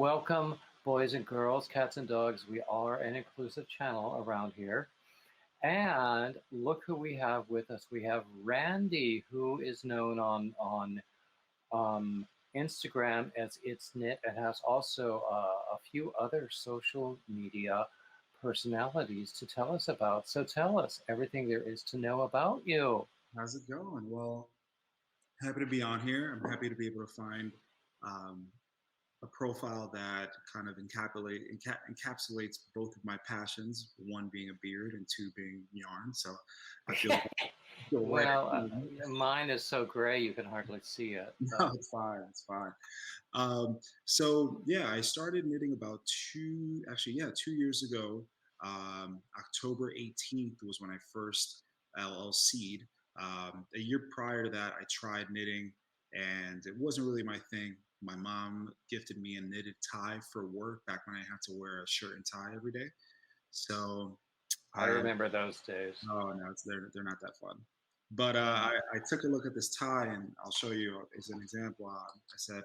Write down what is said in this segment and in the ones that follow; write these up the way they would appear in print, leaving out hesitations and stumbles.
welcome, boys and girls, cats and dogs. We are an inclusive channel around here. And look who we have with us. We have Randy, who is known on Instagram as It's Knit, and has also a few other social media personalities to tell us about. So tell us everything there is to know about you. How's it going? Well, happy to be on here. I'm happy to be able to find um, a profile that kind of encapsulates both of my passions, one being a beard and two being yarn. So I feel right at Well, home. mine is so gray you can hardly see it. No, it's fine. It's fine. So yeah, I started knitting about 2 years ago. October 18th was when I first LLC'd. A year prior to that, I tried knitting, and it wasn't really my thing. My mom gifted me a knitted tie for work back when I had to wear a shirt and tie every day. So I I remember those days. Oh no, they're not that fun. But No. I took a look at this tie, and I'll show you as an example. I said,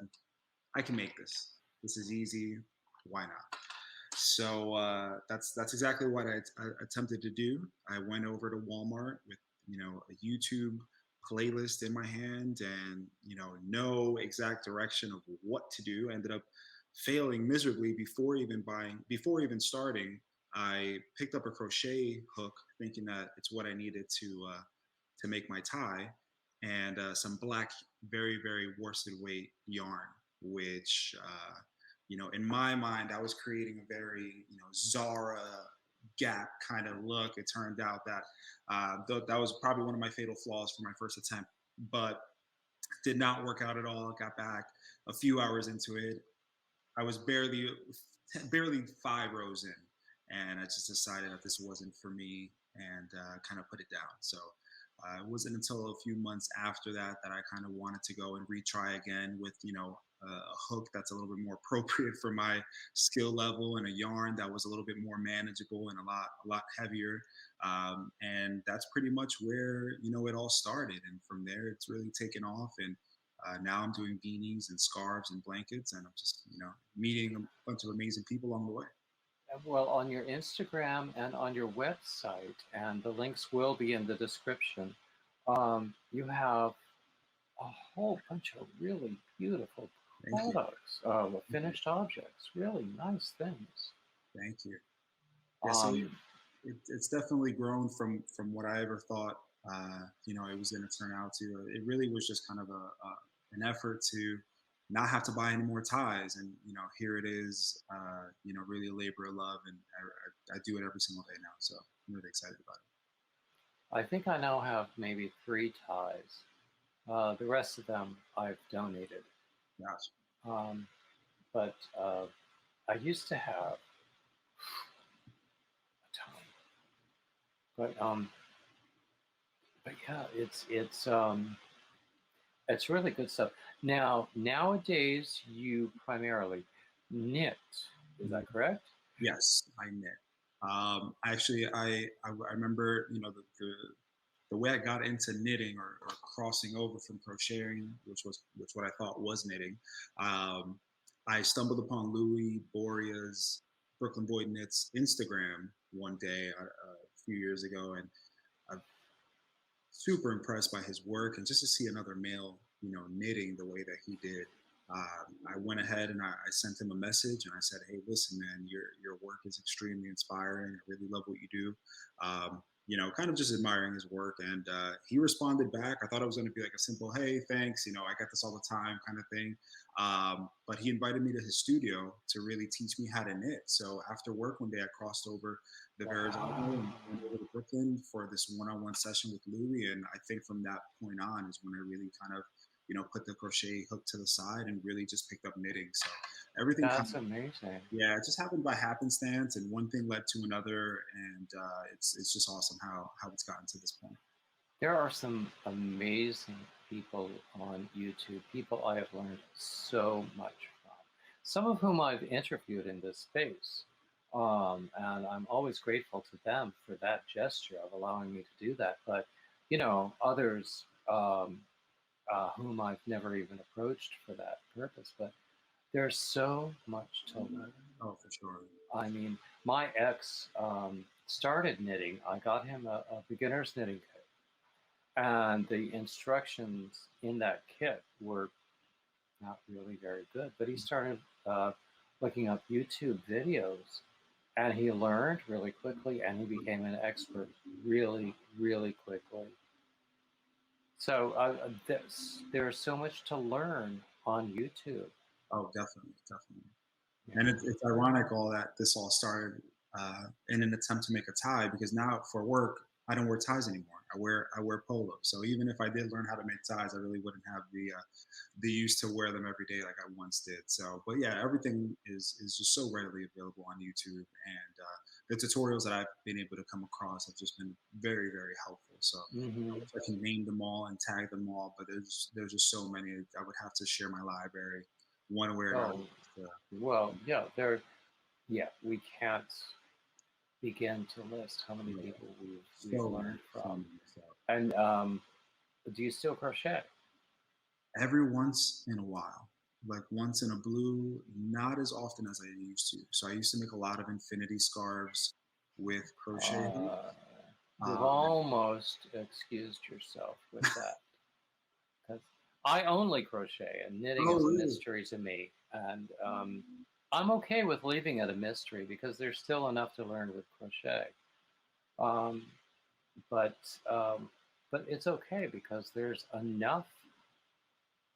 I can make this. This is easy. Why not? So that's exactly what I attempted to do. I went over to Walmart with a YouTube playlist in my hand, and no exact direction of what to do. I ended up failing miserably before even starting. I picked up a crochet hook, thinking that it's what I needed to make my tie, and some black, very very worsted weight yarn, which in my mind, I was creating a very, Zara Gap kind of look. It turned out that that was probably one of my fatal flaws for my first attempt, but did not work out at all. Got back a few hours into it. I was barely 5 rows in, and I just decided that this wasn't for me, and kind of put it down. So it wasn't until a few months after that that I kind of wanted to go and retry again with a hook that's a little bit more appropriate for my skill level, and a yarn that was a little bit more manageable and a lot heavier. And that's pretty much where it all started. And from there, it's really taken off. And now I'm doing beanies and scarves and blankets, and I'm just meeting a bunch of amazing people along the way. Well, on your Instagram and on your website, and the links will be in the description, you have a whole bunch of really beautiful Thank you. products, finished objects, really nice things. Thank you. Yeah, so Um, it's definitely grown from what I ever thought. It was going to turn out to. It really was just kind of an effort to not have to buy any more ties, and here it is. Really a labor of love, and I do it every single day now. So I'm really excited about it. I think I now have maybe 3 ties. The rest of them I've donated. Gosh. Um, but I used to have a ton. But but yeah, it's really good stuff. Now nowadays you primarily knit. Is that correct? Yes, I knit. Actually, I remember the way I got into knitting, or crossing over from crocheting, which what I thought was knitting. Um, I stumbled upon Louis Boria's Brooklyn Boy Knits Instagram one day a few years ago, and I'm super impressed by his work, and just to see another male, knitting the way that he did. I went ahead and I sent him a message, and I said, "Hey, listen, man, your work is extremely inspiring. I really love what you do." Kind of just admiring his work, and he responded back. I thought it was going to be like a simple, "Hey, thanks. I get this all the time," kind of thing. But he invited me to his studio to really teach me how to knit. So after work one day, I crossed over the Verrazano and went over to Brooklyn for this one-on-one session with Louis. And I think from that point on is when I really kind of, put the crochet hook to the side and really just picked up knitting. So everything kind That's of, amazing. yeah, it just happened by happenstance, and one thing led to another. And it's just awesome how it's gotten to this point. There are some amazing people on YouTube, people I have learned so much from, some of whom I've interviewed in this space. And I'm always grateful to them for that gesture of allowing me to do that. But, others whom I've never even approached for that purpose. But There's so much to learn. Oh, for sure. I mean, my ex started knitting. I got him a beginner's knitting kit, and the instructions in that kit were not really very good. But he started looking up YouTube videos, and he learned really quickly, and he became an expert really, really quickly. So there's so much to learn on YouTube. Oh, definitely, definitely. You And know. it's ironic all that this all started in an attempt to make a tie because now for work I don't wear ties anymore. I wear polos. So even if I did learn how to make ties, I really wouldn't have the use to wear them every day like I once did. So, but yeah, everything is just so readily available on YouTube, and the tutorials that I've been able to come across have just been very very helpful. So I Hmm. wish I can name them all and tag them all, but there's just so many. I would have to share my library one way or another. Oh, well, yeah, yeah, we can't begin to list how many Yeah, people we've so learned so from. many. So And do you still crochet? every once in a while, like once in a blue, not as often as I used to. So I used to make a lot of infinity scarves with crochet hook. Uh, you've Um, almost excused yourself with that, because I only crochet, and knitting oh, is a really? mystery to me. And I'm okay with leaving it a mystery because there's still enough to learn with crochet. Um, but um, but it's okay because there's enough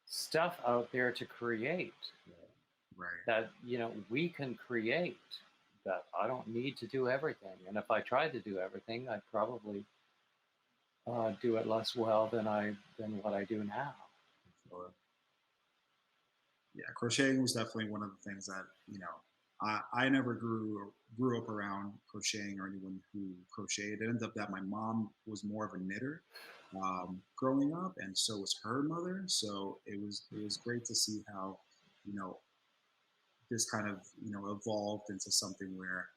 stuff out there to create Yeah, right. that we can create, that I don't need to do everything. And if I tried to do everything, I'd probably do it less well than what I do now. Sure. Yeah, crocheting was definitely one of the things that I never grew up around crocheting or anyone who crocheted. It ended up that my mom was more of a knitter growing up, and so was her mother. So it was great to see how you know this kind of evolved into something where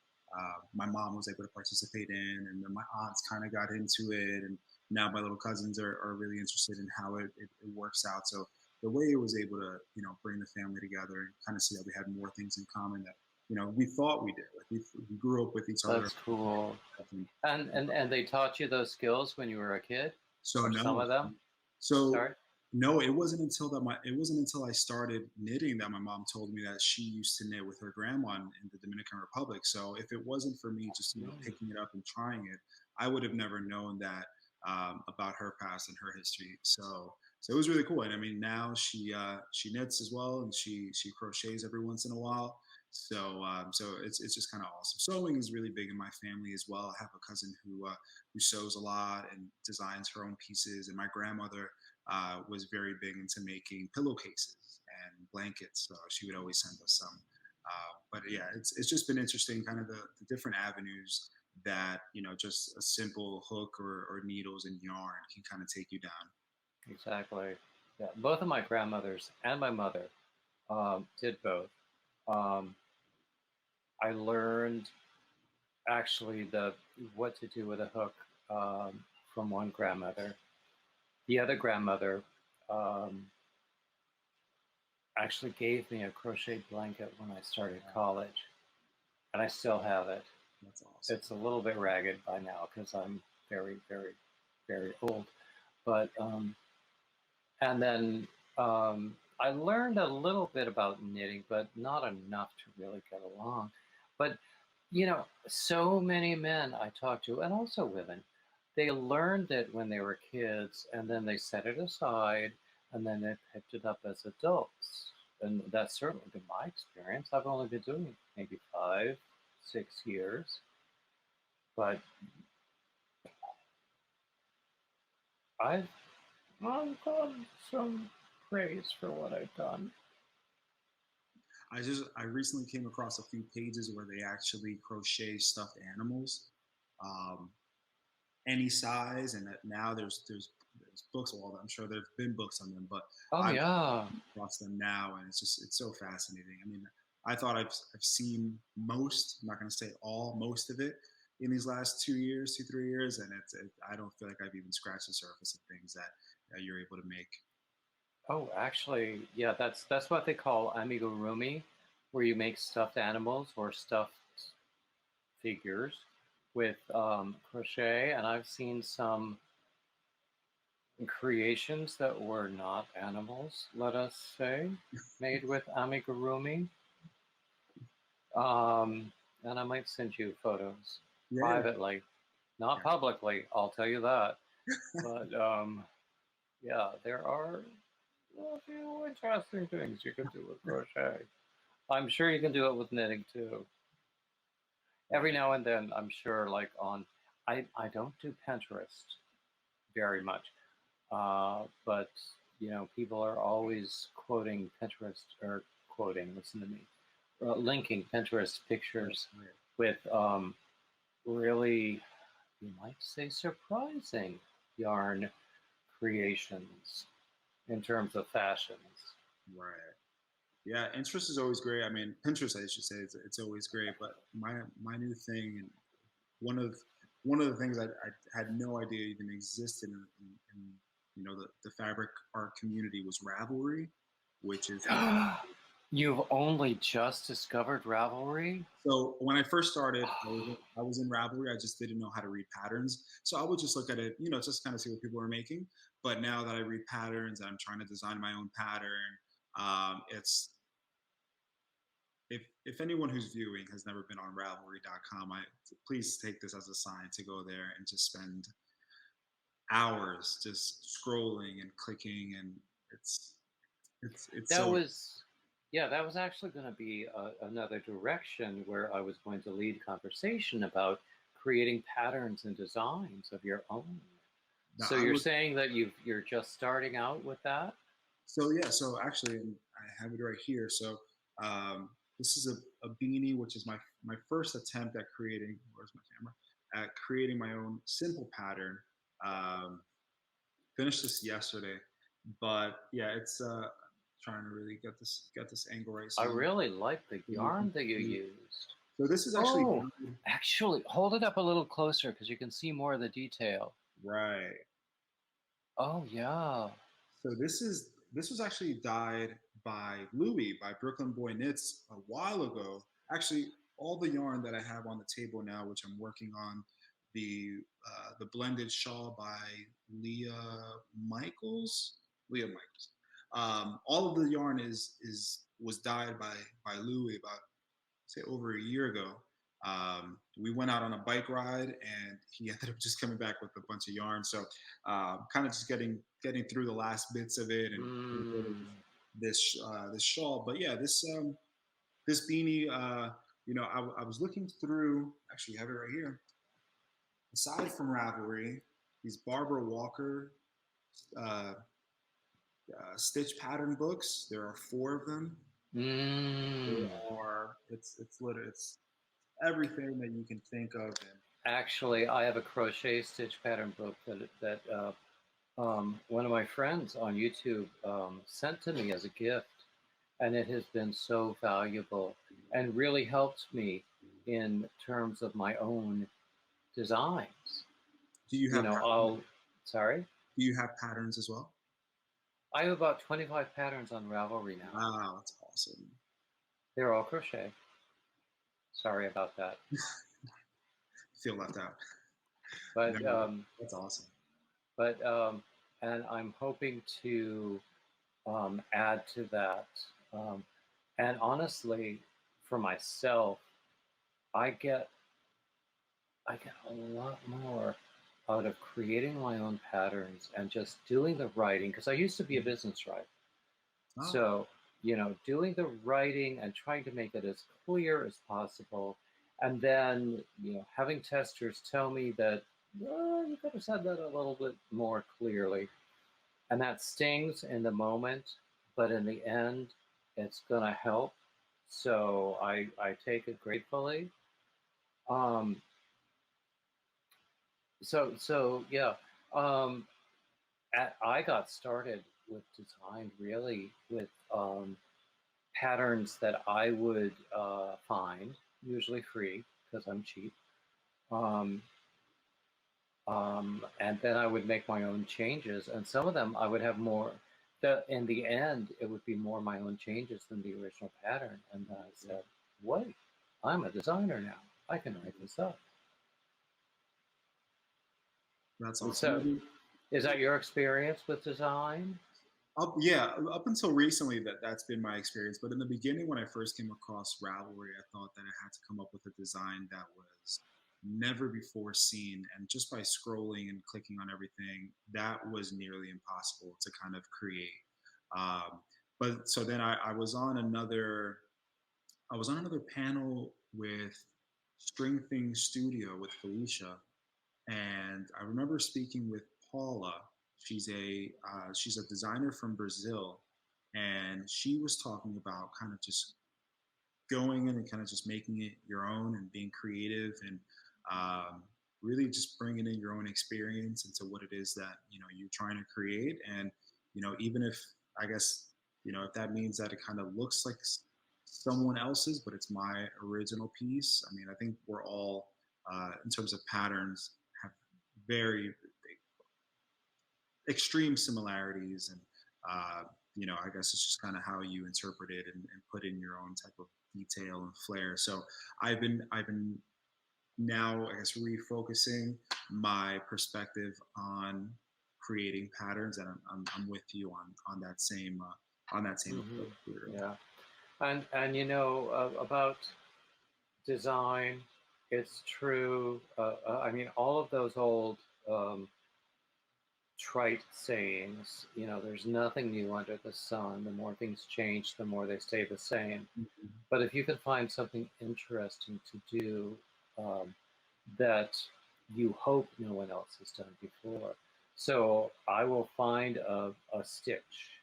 my mom was able to participate in, and then my aunts kind of got into it, and now my little cousins are really interested in how it works out. So the way it was able to bring the family together and kind of see that we had more things in common that we thought we did. Like we grew up with each other. That's cool. And, And they taught you those skills when you were a kid, so or some no, of them? so Sorry. no, it wasn't until I started knitting that my mom told me that she used to knit with her grandma in the Dominican Republic. So if it wasn't for me just Mm. picking it up and trying it, I would have never known that about her past and her history. So it was really cool. And I mean, now she knits as well, and she crochets every once in a while. So it's just kind of awesome. Sewing is really big in my family as well. I have a cousin who sews a lot and designs her own pieces, and my grandmother was very big into making pillowcases and blankets. So she would always send us some. But yeah, it's just been interesting, kind of the different avenues that just a simple hook or needles and yarn can kind of take you down. Exactly. Yeah, both of my grandmothers and my mother did both. Um, I learned actually the what to do with a hook from one grandmother. The other grandmother um, actually gave me a crochet blanket when I started college, and I still have it. That's awesome. It's a little bit ragged by now because I'm very, very, very old. But and then I learned a little bit about knitting, but not enough to really get along. But so many men I talk to, and also women, they learned it when they were kids, and then they set it aside, and then they picked it up as adults. And that's certainly been my experience. I've only been doing it maybe 5, 6 years, but I've gotten some praise for what I've done. I recently came across a few pages where they actually crochet stuffed animals. Um, any size, and that now there's books. Well, I'm sure there's been books on them, but Oh I've yeah. watched them now, and it's so fascinating. I mean, I thought I've seen most. I'm not going to say all, most of it in these last 2 years, 3 years, and I don't feel like I've even scratched the surface of things that you're able to make. Oh, actually, yeah, that's what they call amigurumi, where you make stuffed animals or stuffed figures with crochet. And I've seen some creations that were not animals, let us say, made with amigurumi. And I might send you photos Yeah, privately, not yeah, publicly, I'll tell you that. But yeah, there are a few interesting things you can do with crochet. I'm sure you can do it with knitting too. right. Every now and then, I'm sure, like I don't do Pinterest very much, but people are always quoting Pinterest or quoting, listen to me, linking Pinterest Right, pictures right, with really, you might say, surprising yarn creations in terms of fashions. right. Yeah, interest is always great. I mean, Pinterest, I should say, it's always great. But my new thing, and one of one of the things I had no idea even existed in the fabric art community was Ravelry, which is You've only just discovered Ravelry? so when I first started, I was in Ravelry. I just didn't know how to read patterns, so I would just look at it, just kind of see what people were making. But now that I read patterns and I'm trying to design my own pattern, it's if anyone who's viewing has never been on Ravelry.com, please take this as a sign to go there and just spend hours just scrolling and clicking, and it's That so was, yeah, that was actually going to be another direction where I was going to lead conversation about creating patterns and designs of your own. now So I you're would saying that you're just starting out with that? so yeah, so actually, and I have it right here. So this is a beanie, which is my first attempt at creating. Where's my camera? At creating my own simple pattern. Um, Finished this yesterday, but yeah, it's trying to really get this angle right. I So really like the you can yarn that you see. used. So this is actually Oh, actually, hold it up a little closer because you can see more of the detail. right. Oh, yeah. So this was actually dyed by Louis by Brooklyn Boy Knits a while ago. Actually, all the yarn that I have on the table now, which I'm working on, the blended shawl by Leah Michaels. Leah Michaels. All of the yarn is was dyed by Louis about say over a year ago. We went out on a bike ride, and he ended up just coming back with a bunch of yarn. So, kind of just getting through the last bits of it and Mm. this shawl. But yeah, this beanie. I was looking through. Actually, I have it right here. Aside from Ravelry, these Barbara Walker uh, stitch pattern books. There are four of them. There Mm. are. It's literally it's everything that you can think of. And Actually, I have a crochet stitch pattern book that one of my friends on YouTube sent to me as a gift, and it has been so valuable and really helped me in terms of my own designs. do you You have know, I'll, sorry, do you have patterns as well? I have about 25 patterns on Ravelry now. Wow, that's awesome. They're all crochet. Sorry about that. Feel left out. But, No, that's awesome. but, and I'm hoping to add to that. Um, and honestly, for myself, I get I get a lot more out of creating my own patterns and just doing the writing because I used to be a business writer. Oh, So, doing the writing and trying to make it as clear as possible. And then, having testers tell me that, well, you could have said that a little bit more clearly. And that stings in the moment, but in the end, it's going to help. So I take it gratefully. Um, so yeah. Um, I got started with design really with patterns that I would find, usually free because I'm cheap. Um, and then I would make my own changes, and some of them I would have more in the end, it would be more my own changes than the original pattern. And then I Yeah. said, wait, I'm a designer now. I can write this up. That's And awesome. so, is that your experience with design? Yeah, up until recently that's been my experience. But in the beginning, when I first came across Ravelry, I thought that I had to come up with a design that was never before seen. And just by scrolling and clicking on everything, that was nearly impossible to kind of create. Um, but so then I was on another panel with String Thing Studio with Felicia, and I remember speaking with Paula. She's a designer from Brazil, and she was talking about kind of just going in and kind of just making it your own and being creative and um, really just bringing in your own experience into what it is that you're trying to create. And even if I guess if that means that it kind of looks like someone else's, but it's my original piece. I mean, I think we're all in terms of patterns have very extreme similarities, and I guess it's just kind of how you interpret it and put in your own type of detail and flair. So I've been now, I guess, refocusing my perspective on creating patterns, and I'm with you on that same Hmm. approach here. Yeah. And about design, it's true. I mean, all of those old um, trite sayings, there's nothing new under the sun. The more things change, the more they stay the same. Mhm. But if you could find something interesting to do um, that you hope no one else has done before. So I will find a stitch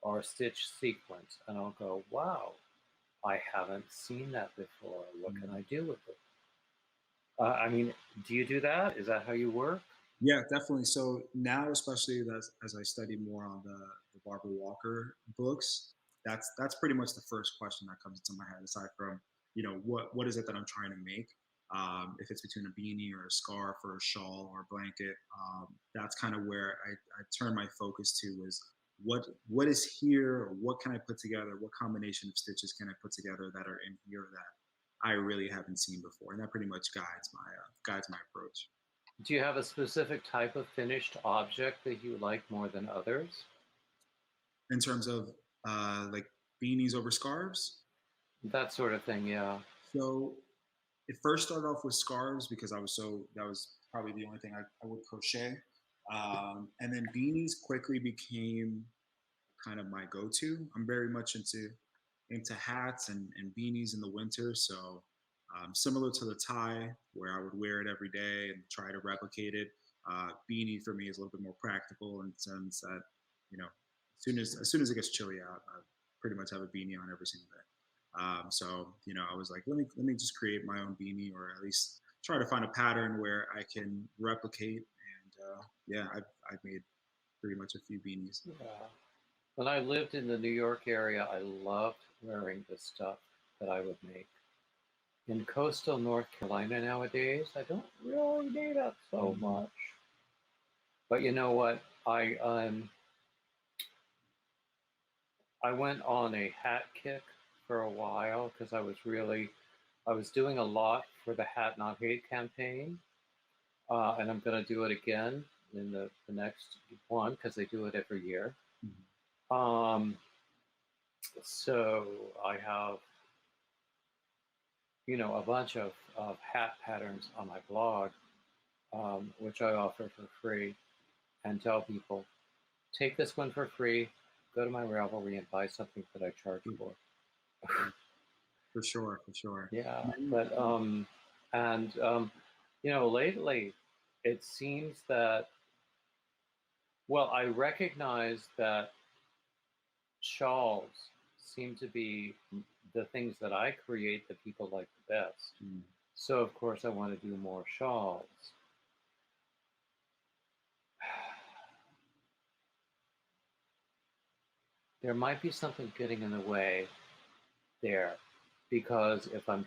or a stitch sequence and I'll go, wow, I haven't seen that before. What can I do with it? I mean, do you do that? Is that how you work? Yeah, definitely. So now, especially as I study more on the Barbara Walker books, that's pretty much the first question that comes into my head. Aside from what is it that I'm trying to make, if it's between a beanie or a scarf or a shawl or a blanket, that's kind of where I turn my focus to is what is here, or what can I put together, what combination of stitches can I put together that are in here that I really haven't seen before, and that pretty much guides my approach. Do you have a specific type of finished object that you like more than others? In terms of like beanies over scarves. That sort of thing, yeah. So it first started off with scarves because that was probably the only thing I would crochet, and then beanies quickly became kind of my go-to. I'm very much into hats and beanies in the winter, so similar to the tie where I would wear it every day and try to replicate it. Beanie for me is a little bit more practical in the sense that as soon as it gets chilly out, I pretty much have a beanie on every single day. So I was like, let me just create my own beanie, or at least try to find a pattern where I can replicate. And yeah, I've made pretty much a few beanies. Yeah. When I lived in the New York area, I loved wearing the stuff that I would make. In coastal North Carolina nowadays, I don't really need it so Mhm. much. But you know what? I went on a hat kick for a while because I was doing a lot for the Hat Not Hate campaign, and I'm going to do it again in the next one because they do it every year. Mhm. Um, so I have a bunch of hat patterns on my blog, which I offer for free and tell people, take this one for free, go to my Ravelry and buy something that I charge for. For sure, for sure. Yeah, Many- but and lately it seems that, well, I recognize that shawls seem to be the things that I create that people like the best. mm, So of course I want to do more shawls. There might be something getting in the way there, because if I'm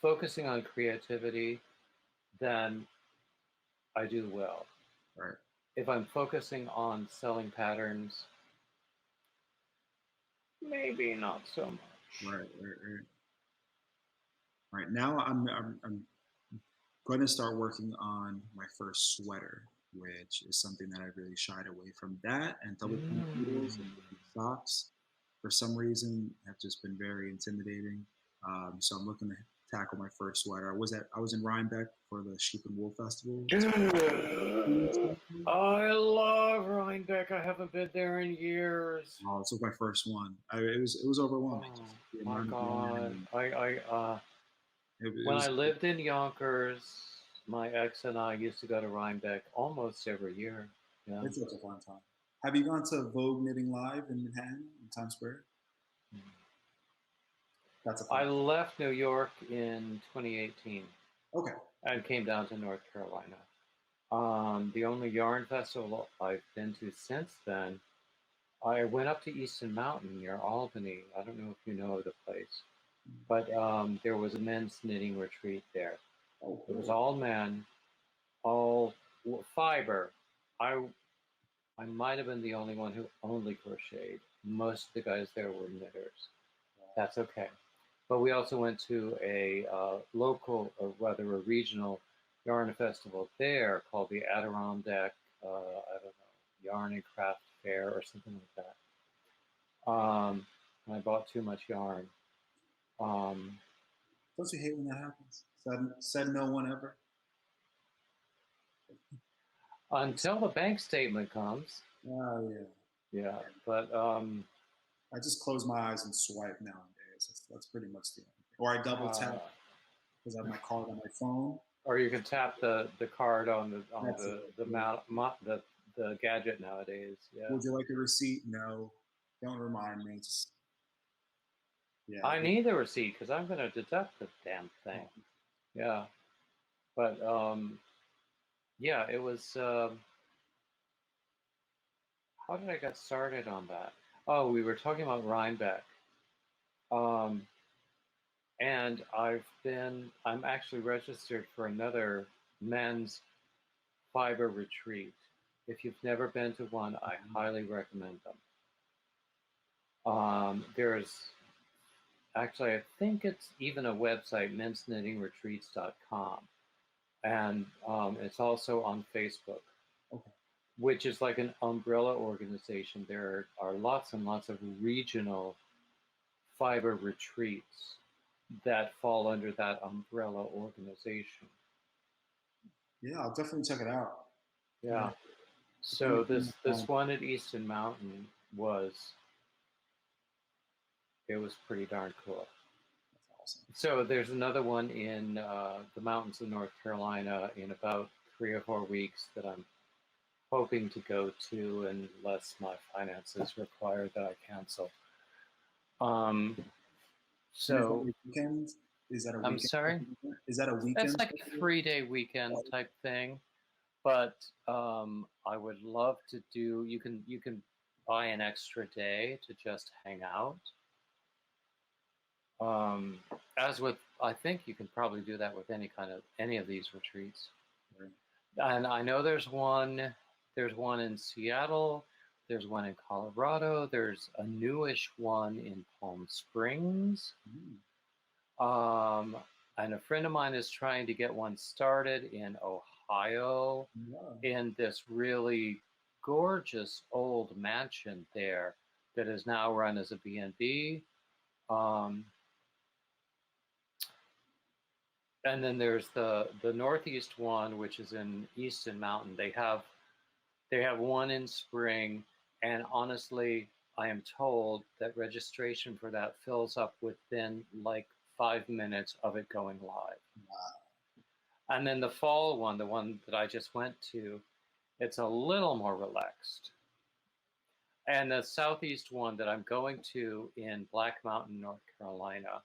focusing on creativity, then I do well. right. if I'm focusing on selling patterns, maybe not so much. Right, right, right. Right now, I'm going to start working on my first sweater, which is something that I really shied away from. That and double point needles Mm. and socks, for some reason, have just been very intimidating. So I'm looking to tackle my first sweater. I was in Rhinebeck for the Sheep and Wool Festival. I love Rhinebeck. I haven't been there in years. Oh, this was my first one. It was overwhelming. Oh Just the my amount of yarn God. and it When I was. lived in Yonkers, my ex and I used to go to Rhinebeck almost every year. Yeah. It's such a fun time. Have you gone to Vogue Knitting Live in Manhattan in Times Square? That's a I fun. left New York in 2018 Okay. and came down to North Carolina. The only yarn festival I've been to since then, I went up to Easton Mountain near Albany. I don't know if you know the place, but there was a men's knitting retreat there. Oh, It was cool. all men, all fiber. I I might have been the only one who only crocheted. Most of the guys there were knitters. That's okay. But we also went to a local, or rather a regional, yarn festival there called the Adirondack, I don't know, Yarn and Craft Fair or something like that. And I bought too much yarn. Um, Don't you hate when that happens? Said no one ever. until the bank statement comes. Oh yeah. Yeah, but I just close my eyes and swipe nowadays. That's pretty much the only thing. Or I double tap uh, because I have my card on my phone. or you can tap the card on That's it. the Yeah. the gadget nowadays. Yeah, Would you like a receipt? No. Don't remind me. Just yeah. I need the receipt because I'm going to deduct the damn thing. Yeah, but yeah, it was. How did I get started on that? Oh, we were talking about Rhinebeck, um, and I'm actually registered for another men's fiber retreat. If you've never been to one, I highly recommend them. There's actually, I think it's even a website, mensknittingretreats.com, and it's also on Facebook, Okay. which is like an umbrella organization. There are lots and lots of regional fiber retreats that fall under that umbrella organization. Yeah, I'll definitely check it out. Yeah. Yeah. If you So this one at Easton Mountain was it was pretty darn cool. That's awesome. So there's another one in the mountains of North Carolina in about 3 or 4 weeks that I'm hoping to go to, unless my finances require that I cancel. Um, And is that so a weekend? Is that a I'm weekend? sorry. Is that a It's weekend? like a 3 day weekend type thing, but I would love to do. You can buy an extra day to just hang out. Um, as with, I think you can probably do that with any of these retreats. Right. And I know there's one in Seattle, there's one in Colorado, there's a newish one in Palm Springs. Mm. Um, and a friend of mine is trying to get one started in Ohio Yeah. in this really gorgeous old mansion there that is now run as a B&B. Um, and then there's the northeast one, which is in Easton Mountain. They have one in spring, and honestly, I am told that registration for that fills up within like 5 minutes of it going live. Wow. And then the fall one, the one that I just went to, it's a little more relaxed. And the southeast one that I'm going to in Black Mountain, North Carolina,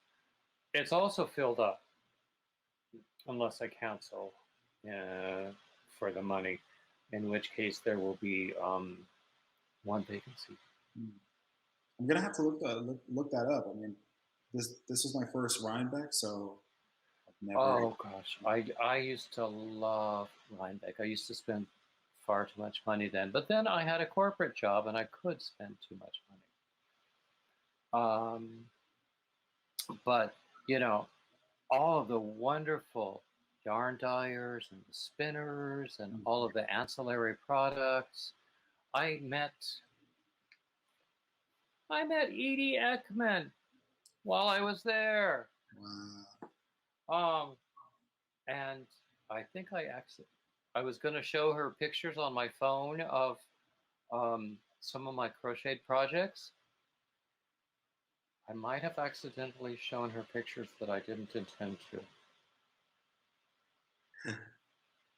it's also filled up, unless I cancel for the money, in which case there will be one vacancy. Mm. I'm gonna have to look that up. I mean, this was my first Rhinebeck, so I've never. Oh gosh, I used to love Rhinebeck. I used to spend far too much money then. But then I had a corporate job and I could spend too much money. But, you know, all of the wonderful yarn dyers and the spinners and all of the ancillary products. I met Edie Ekman while I was there. Wow. And I think I was going to show her pictures on my phone of some of my crocheted projects. I might have accidentally shown her pictures that I didn't intend to.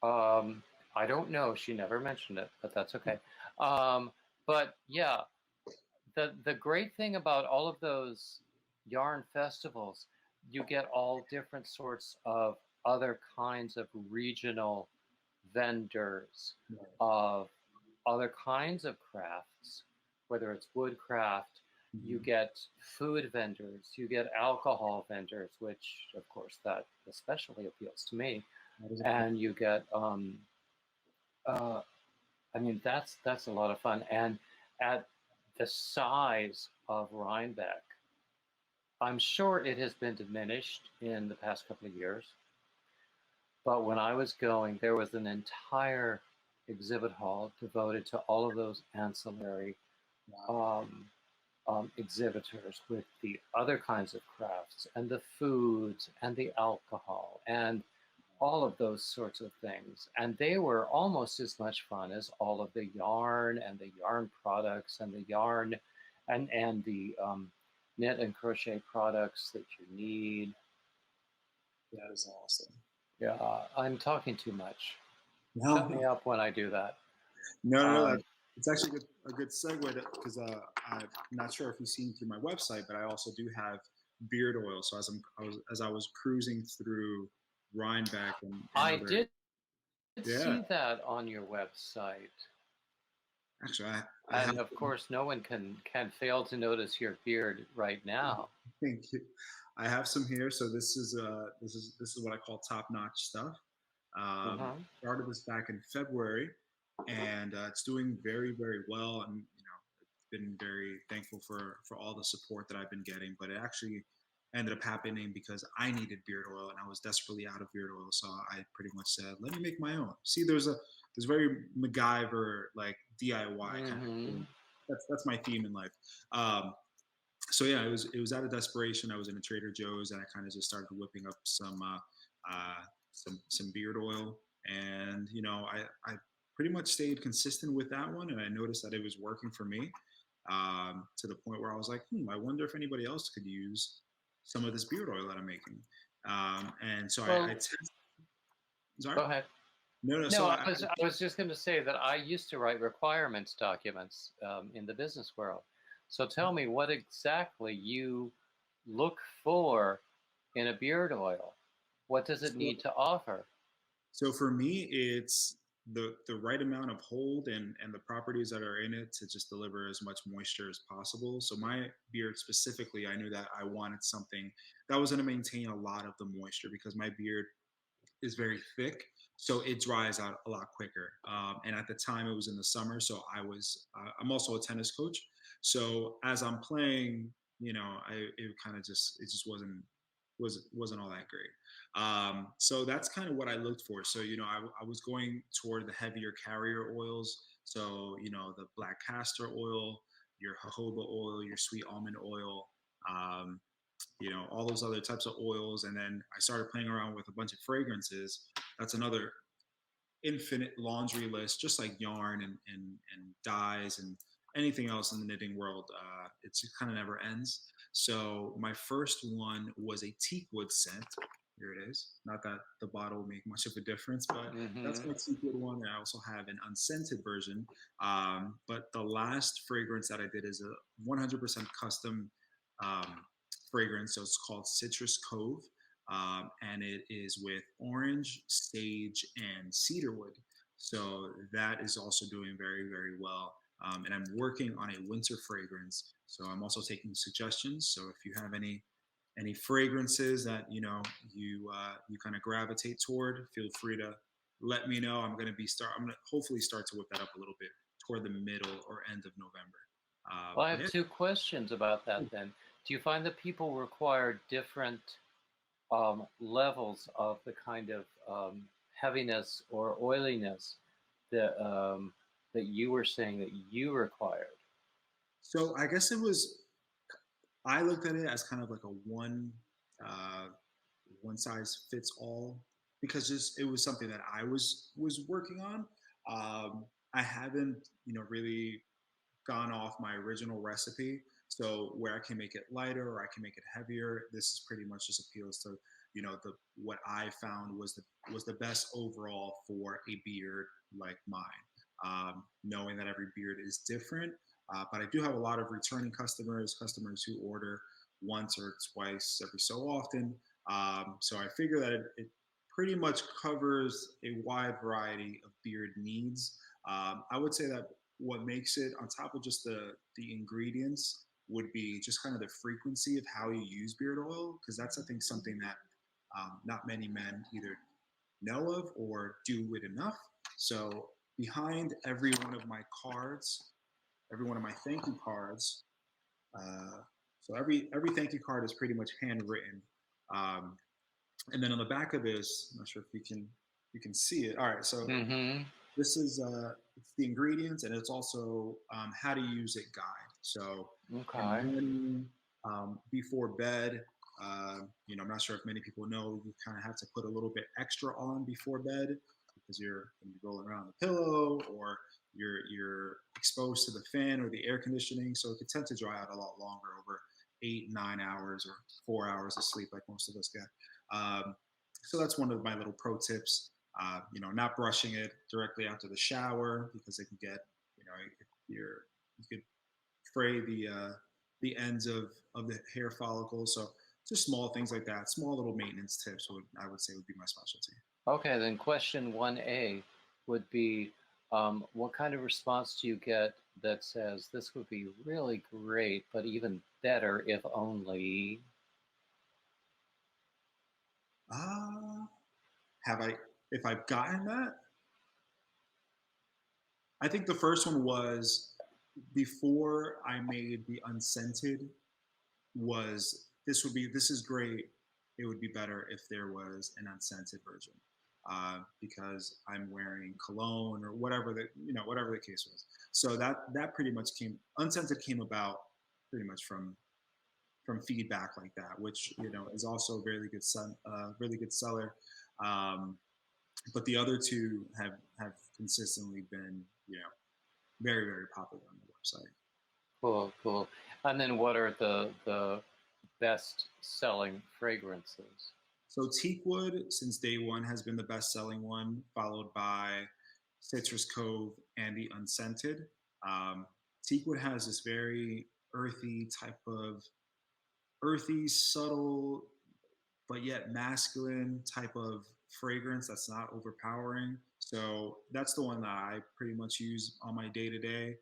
I don't know. She never mentioned it, but that's okay. But yeah, the great thing about all of those yarn festivals, you get all different sorts of other kinds of regional vendors of other kinds of crafts, whether it's woodcraft. You get food vendors, you get alcohol vendors, which of course that especially appeals to me. And you get I mean that's a lot of fun. And at the size of Rhinebeck, I'm sure it has been diminished in the past couple of years, but when I was going, there was an entire exhibit hall devoted to all of those ancillary exhibitors with the other kinds of crafts and the foods and the alcohol and all of those sorts of things. And they were almost as much fun as all of the yarn and the yarn products and the yarn and the knit and crochet products that you need. That is awesome. Yeah, I'm talking too much. No. Shut me up when I do that. No, it's actually a good segue because I'm not sure if you've seen through my website, but I also do have beard oil. So as I was cruising through Rhinebeck and I did see that on your website. Actually, and of course, no one can fail to notice your beard right now. Thank you. I have some here. So this is what I call top-notch stuff. Started this back in February, and it's doing very, very well. And been very thankful for all the support that I've been getting. But it actually ended up happening because I needed beard oil and I was desperately out of beard oil. So I pretty much said, let me make my own. See, there's very MacGyver, like DIY kind of thing. That's my theme in life. So yeah, it was out of desperation. I was in a Trader Joe's and I kind of just started whipping up some beard oil, and I pretty much stayed consistent with that one, and I noticed that it was working for me, to the point where I was like, I wonder if anybody else could use some of this beard oil that I'm making. And so I tested. Sorry? Go ahead. No. So I was just going to say that I used to write requirements documents in the business world. So tell me what exactly you look for in a beard oil. What does it need to offer? So for me, it's the right amount of hold and the properties that are in it to just deliver as much moisture as possible. So my beard specifically, I knew that I wanted something that was going to maintain a lot of the moisture because my beard is very thick, so it dries out a lot quicker. And at the time, it was in the summer, so I'm also a tennis coach. So as I'm playing, it just wasn't all that great. So that's kind of what I looked for. So I was going toward the heavier carrier oils. So the black castor oil, your jojoba oil, your sweet almond oil. All those other types of oils. And then I started playing around with a bunch of fragrances. That's another infinite laundry list, just like yarn and dyes and anything else in the knitting world. It kind of never ends. So my first one was a teak wood scent. Here it is. Not that the bottle will make much of a difference, but that's my teak wood one. And I also have an unscented version. But the last fragrance that I did is a 100% custom fragrance. So it's called Citrus Cove. And it is with orange, sage, and cedarwood. So that is also doing very, very well. And I'm working on a winter fragrance. So I'm also taking suggestions. So if you have any fragrances that you kind of gravitate toward, feel free to let me know. I'm gonna hopefully start to whip that up a little bit toward the middle or end of November. Well, I But have yeah, two questions about that then. Do you find that people require different levels of the kind of heaviness or oiliness that that you were saying that you required? so I guess it was. I looked at it as kind of like a uh, one size fits all because just it was something that I was working on. I haven't, really gone off my original recipe. So where I can make it lighter or I can make it heavier, this is pretty much just appeals to, the what I found was the best overall for a beard like mine. Knowing that every beard is different, but I do have a lot of returning customers who order once or twice every so often. So I figure that it pretty much covers a wide variety of beard needs. I would say that what makes it on top of just the ingredients would be just kind of the frequency of how you use beard oil because that's I think something that not many men either know of or do it enough. So behind every one of my cards, every one of my thank you cards, uh, so every thank you card is pretty much handwritten. Um, and then on the back of this, I'm not sure if you can see it. All right, so Mm-hmm. this is it's the ingredients and it's also how to use it guide. So in the Okay. morning, before bed, I'm not sure if many people know you kind of have to put a little bit extra on before bed because you're going to be rolling around the pillow or you're exposed to the fan or the air conditioning, so it could tend to dry out a lot longer over 8, 9 hours or 4 hours of sleep, like most of us get. So that's one of my little pro tips. Not brushing it directly after the shower because it can get, you could fray the ends of the hair follicles. So just small things like that, small little maintenance tips I would say would be my specialty. Okay, then question 1A would be what kind of response do you get that says this would be really great, but even better if only? Uh, have I, if I've gotten that, I think the first one was before I made the unscented was this is great. It would be better if there was an unscented version because I'm wearing cologne or whatever the case was. So that pretty much came unscented came about pretty much from feedback like that, which is also a really good seller. Um, but the other two have consistently been very very popular on the website. Cool, cool. And then what are the best selling fragrances? So Teakwood, since day one, has been the best-selling one, followed by Citrus Cove and the Unscented. Teakwood has this very earthy, subtle, but yet masculine type of fragrance that's not overpowering. So that's the one that I pretty much use on my day to day.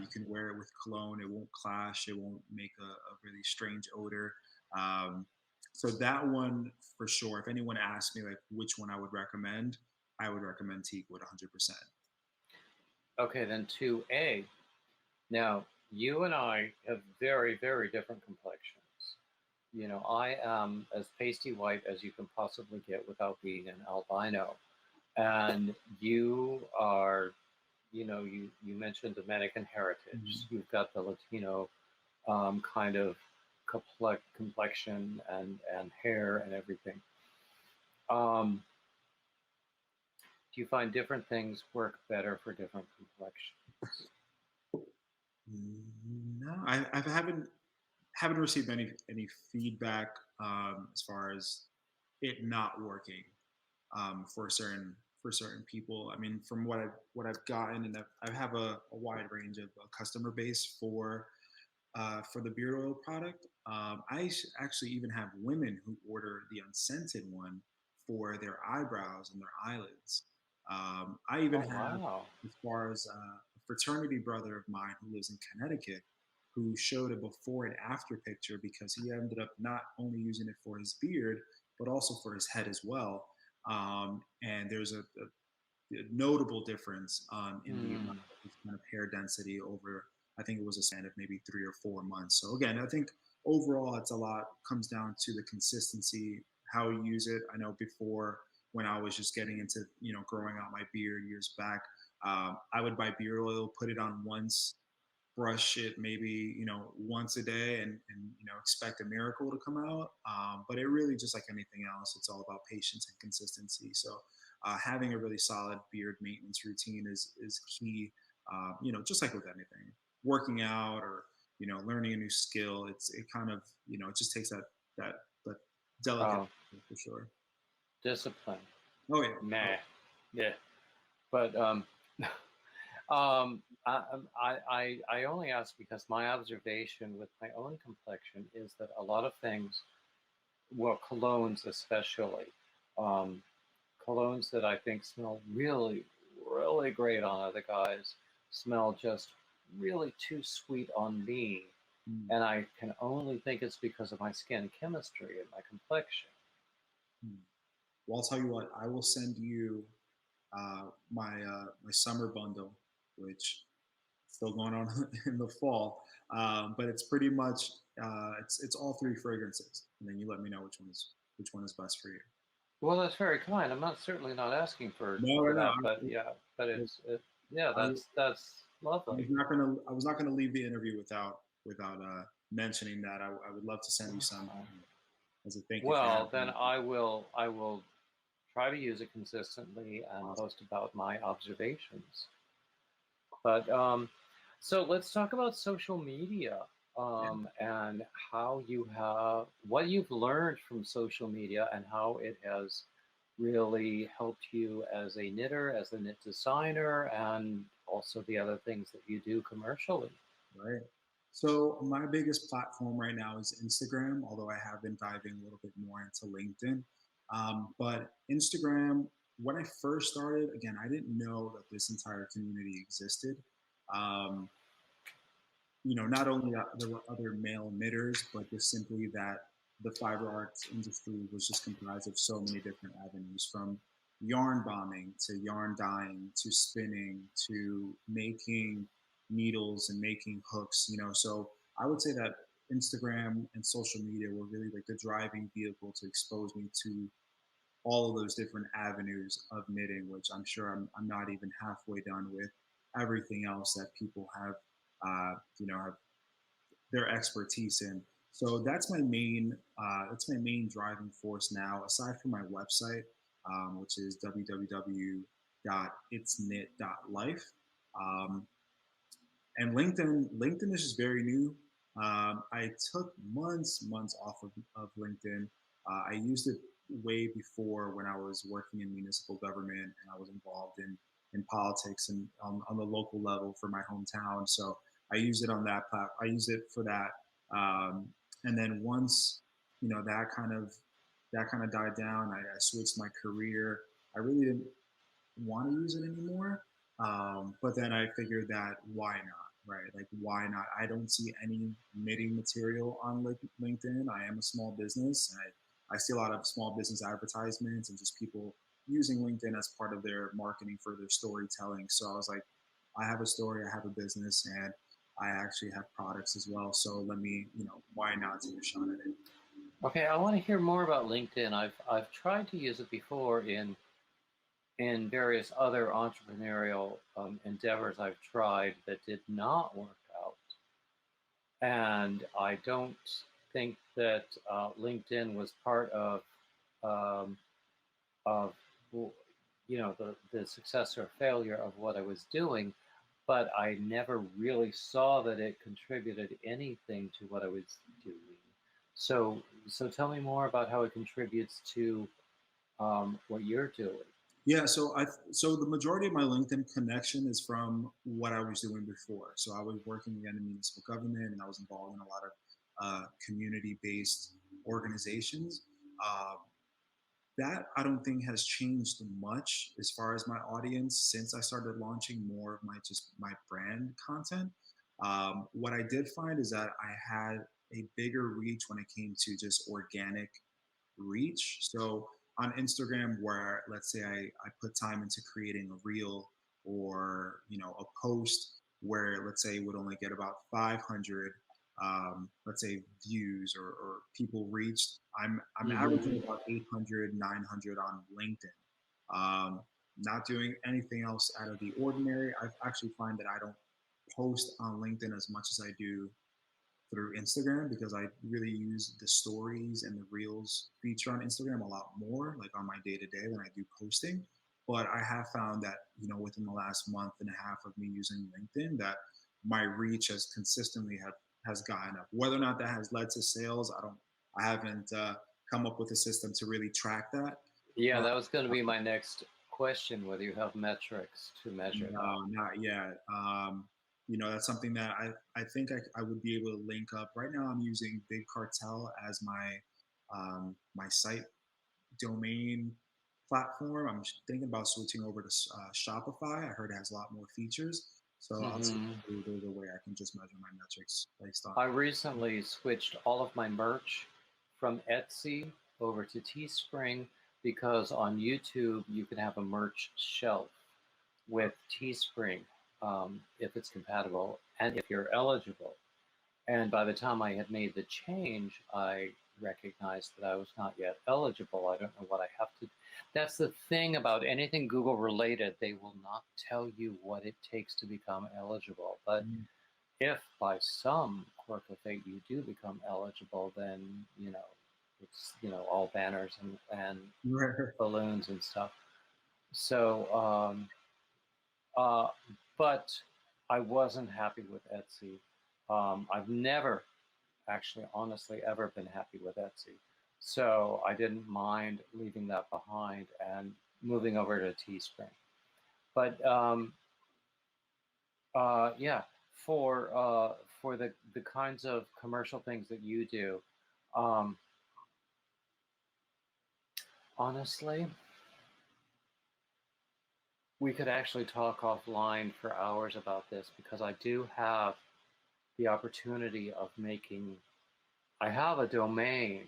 You can wear it with cologne; it won't clash. It won't make a really strange odor. Um, so that one for sure. If anyone asked me like which one I would recommend Teakwood 100%. Okay, then 2A. Now, you and I have very, very different complexions. I am as pasty white as you can possibly get without being an albino. And you are, you mentioned Dominican heritage. Mhm. You've got the Latino kind of complexion and hair and everything. Um, do you find different things work better for different complexions? No, I haven't received any feedback as far as it not working for certain people. I mean, from what I've gotten, and I have a wide range of customer base for the beard oil product. Actually even have women who order the unscented one for their eyebrows and their eyelids. I even Oh, have, wow. as far as a fraternity brother of mine who lives in Connecticut, who showed a before and after picture because he ended up not only using it for his beard, but also for his head as well. And there's notable difference in the amount Mm. of kind of hair density over, I think it was a span of maybe 3 or 4 months. So again, I think overall it's a lot comes down to the consistency, how you use it. I know before, when I was just getting into, growing out my beard years back, I would buy beard oil, put it on once, brush it maybe once a day, and expect a miracle to come out. But it really, just like anything else, it's all about patience and consistency. So having a really solid beard maintenance routine is key. Just like with anything, working out or learning a new skill, it kind of it just takes that delicate Oh, for sure. discipline. Oh yeah. Oh, Meh. Yeah. But I only ask because my observation with my own complexion is that a lot of things, well, colognes especially, um, colognes that I think smell really, really great on other guys smell just really too sweet on me. mm, And I can only think it's because of my skin chemistry and my complexion. mm. Well, I'll tell you what. I will send you my summer bundle, which still going on in the fall. But it's pretty much it's all three fragrances, and then you let me know which one is best for you. Well, that's very kind. I'm not certainly not asking No, for no, no. that, but yeah, but yeah, I, that's I was lovely. not gonna I was not gonna leave the interview without mentioning that. I would love to send you some as a thank you for Well, then having me. I will try to use it consistently and Awesome. post about my observations. But so let's talk about social media, Yeah. and how you have what you've learned from social media and how it has really helped you as a knitter, as a knit designer, and also the other things that you do commercially. Right. So my biggest platform right now is Instagram, although I have been diving a little bit more into LinkedIn. But Instagram, when I first started, again, I didn't know that this entire community existed. Um, Not only that there were other male knitters, but just simply that the fiber arts industry was just comprised of so many different avenues, from yarn bombing to yarn dyeing to spinning to making needles and making hooks. So I would say that Instagram and social media were really like the driving vehicle to expose me to all of those different avenues of knitting, which I'm sure I'm not even halfway done with everything else that people have their expertise in. So that's my main driving force now, aside from my website, which is www.itsknit.life. Um, and LinkedIn is just very new. I took months off of LinkedIn. I used it way before, when I was working in municipal government and I was involved in politics and on the local level for my hometown. So I used it on that I used it for that. And then once that kind of died down, I switched my career. I really didn't want to use it anymore. But then I figured that why not, right? Like, why not? I don't see any knitting material on LinkedIn. I am a small business, and I see a lot of small business advertisements and just people using LinkedIn as part of their marketing for their storytelling. So I was like, I have a story, I have a business, and I actually have products as well. So let me, why not take a shot at it? Okay, I want to hear more about LinkedIn. I've tried to use it before in various other entrepreneurial endeavors I've tried that did not work out. And I don't think that LinkedIn was part um, of the success or failure of what I was doing, but I never really saw that it contributed anything to what I was doing. So tell me more about how it contributes to what you're doing. Yeah, so the majority of my LinkedIn connection is from what I was doing before. So I was working again in municipal government, and I was involved in a lot of community-based organizations. Uh, that I don't think has changed much as far as my audience since I started launching more of my brand content. What I did find is that I had a bigger reach when it came to just organic reach. So on Instagram where let's say I put time into creating a reel or a post where let's say it would only get about 500 let's say views or people reached. I'm averaging Hmm. about 800 900 on LinkedIn. Not doing anything else out of the ordinary. I actually find that I don't post on LinkedIn as much as I do through Instagram because I really use the stories and the reels feature on Instagram a lot more, like on my day to day than I do posting. But I have found that, within the last month and a half of me using LinkedIn, that my reach has consistently has gotten up. Whether or not that has led to sales, I haven't come up with a system to really track that. Yeah, But that was going to be my next question, whether you have metrics to measure that. no, not yet. That's something that I think I would be able to link up. Right now, I'm using Big Cartel as my site domain platform. I'm thinking about switching over to Shopify. I heard it has a lot more features, so I'll see Hmm. if there's a way I can just measure my metrics based on. I recently switched all of my merch from Etsy over to Teespring because on YouTube you can have a merch shelf with Teespring if it's compatible and if you're eligible. And by the time I had made the change, I recognized that I was not yet eligible. I don't know what I have to. That's the thing about anything Google related. They will not tell you what it takes to become eligible. But Mm. if by some quirk of fate you do become eligible, then it's all banners and balloons and stuff. So, uh, but I wasn't happy with Etsy. I've never actually, honestly, ever been happy with Etsy. So I didn't mind leaving that behind and moving over to Teespring. But yeah, for the kinds of commercial things that you do, um, honestly, we could actually talk offline for hours about this because I do have the opportunity of making. I have a domain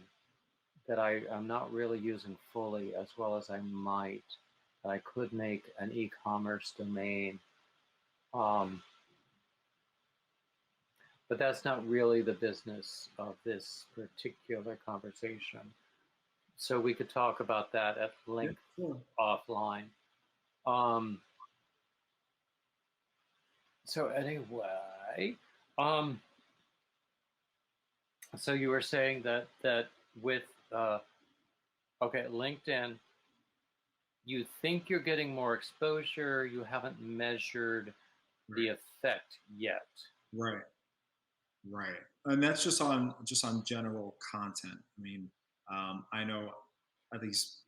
that I am not really using fully as well as I might. I could make an e-commerce domain, um, but that's not really the business of this particular conversation. So we could talk about that at Yeah, length sure. offline. Um, so anyway, um, so you were saying that with okay, LinkedIn, you think you're getting more exposure. You haven't measured the Right, effect yet. right, right. And that's just on general content. I mean, I know at least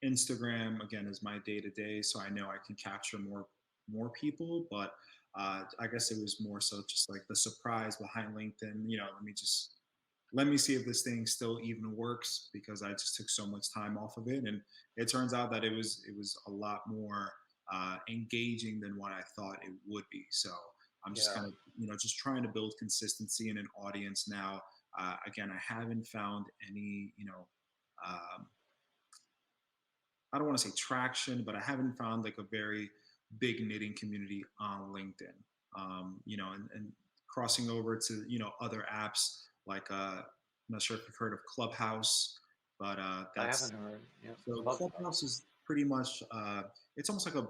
Instagram again is my day to day, so I know I can capture more people. But I guess it was more so just like the surprise behind LinkedIn. Let me see if this thing still even works because I just took so much time off of it, and it turns out that it was a lot more engaging than what I thought it would be. So I'm just Yeah. kind of just trying to build consistency in an audience now. Again, I haven't found any um, I don't want to say traction, but I haven't found like a very big knitting community on LinkedIn. And crossing over to other apps like I'm not sure if you've heard of Clubhouse, but I that's haven't heard. Yeah, so Clubhouse Clubhouse. is pretty much it's almost like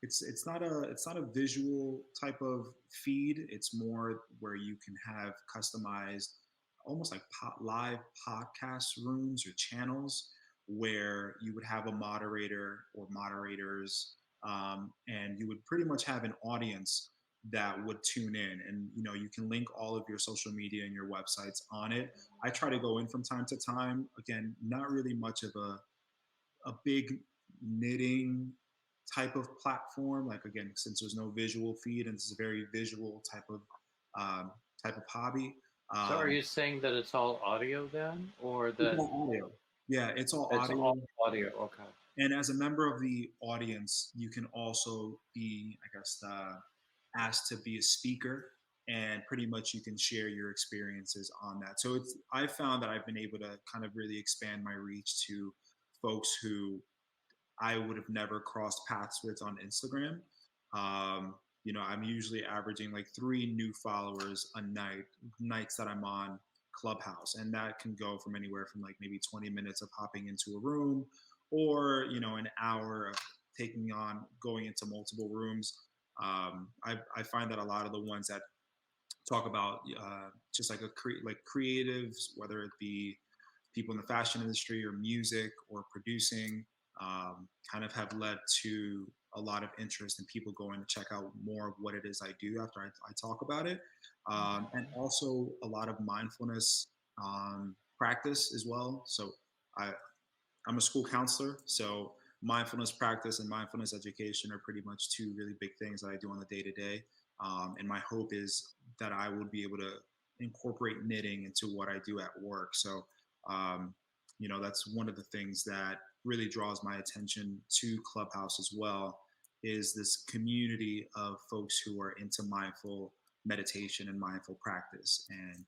it's not a visual type of feed. It's more where you can have customized, almost like live podcast rooms or channels where you would have a moderator or moderators, and you would pretty much have an audience that would tune in, and you can link all of your social media and your websites on it. I try to go in from time to time. Again, not really much of a big knitting type of platform. Like again, since there's no visual feed and it's a very visual um, type of hobby. So are Um, you saying that it's all audio then, or it's that all audio. Yeah, it's all it's all audio. audio? Okay. And as a member of the audience, you can also be, I guess, asked to be a speaker, and pretty much you can share your experiences on that. So I found that I've been able to kind of really expand my reach to folks who I would have never crossed paths with on Instagram. I'm usually averaging like 3 new followers a night, nights that I'm on Clubhouse. And that can go from anywhere from like maybe 20 minutes of hopping into a room or, an hour of going into multiple rooms. I find that a lot of the ones that talk about just like like creatives, whether it be people in the fashion industry or music or producing, kind of have led to a lot of interest in people going to check out more of what it is I do after I talk about it. And also a lot of mindfulness practice as well. So I, I'm a school counselor, so mindfulness practice and mindfulness education are pretty much two really big things that I do on the day to day. And my hope is that I would be able to incorporate knitting into what I do at work. So, that's one of the things that really draws my attention to Clubhouse as well, is this community of folks who are into mindful meditation and mindful practice. And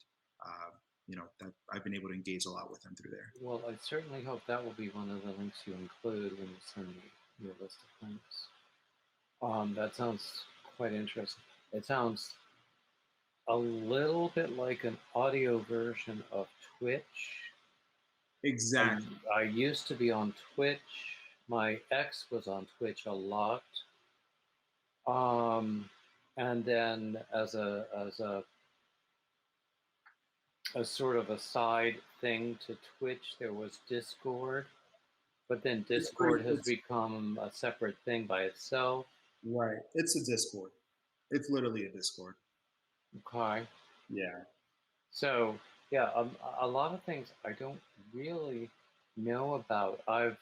that I've been able to engage a lot with them through there. Well, I certainly hope that will be one of the links you include when you send me your list of links. That sounds quite interesting. It sounds a little bit like an audio version of Twitch. Exactly. I used to be on Twitch. My ex was on Twitch a lot. And then as sort of a side thing to Twitch, there was Discord. But then Discord has become a separate thing by itself. Right. It's a Discord. It's literally a Discord. Okay. Yeah. So yeah, a lot of things I don't really know about. I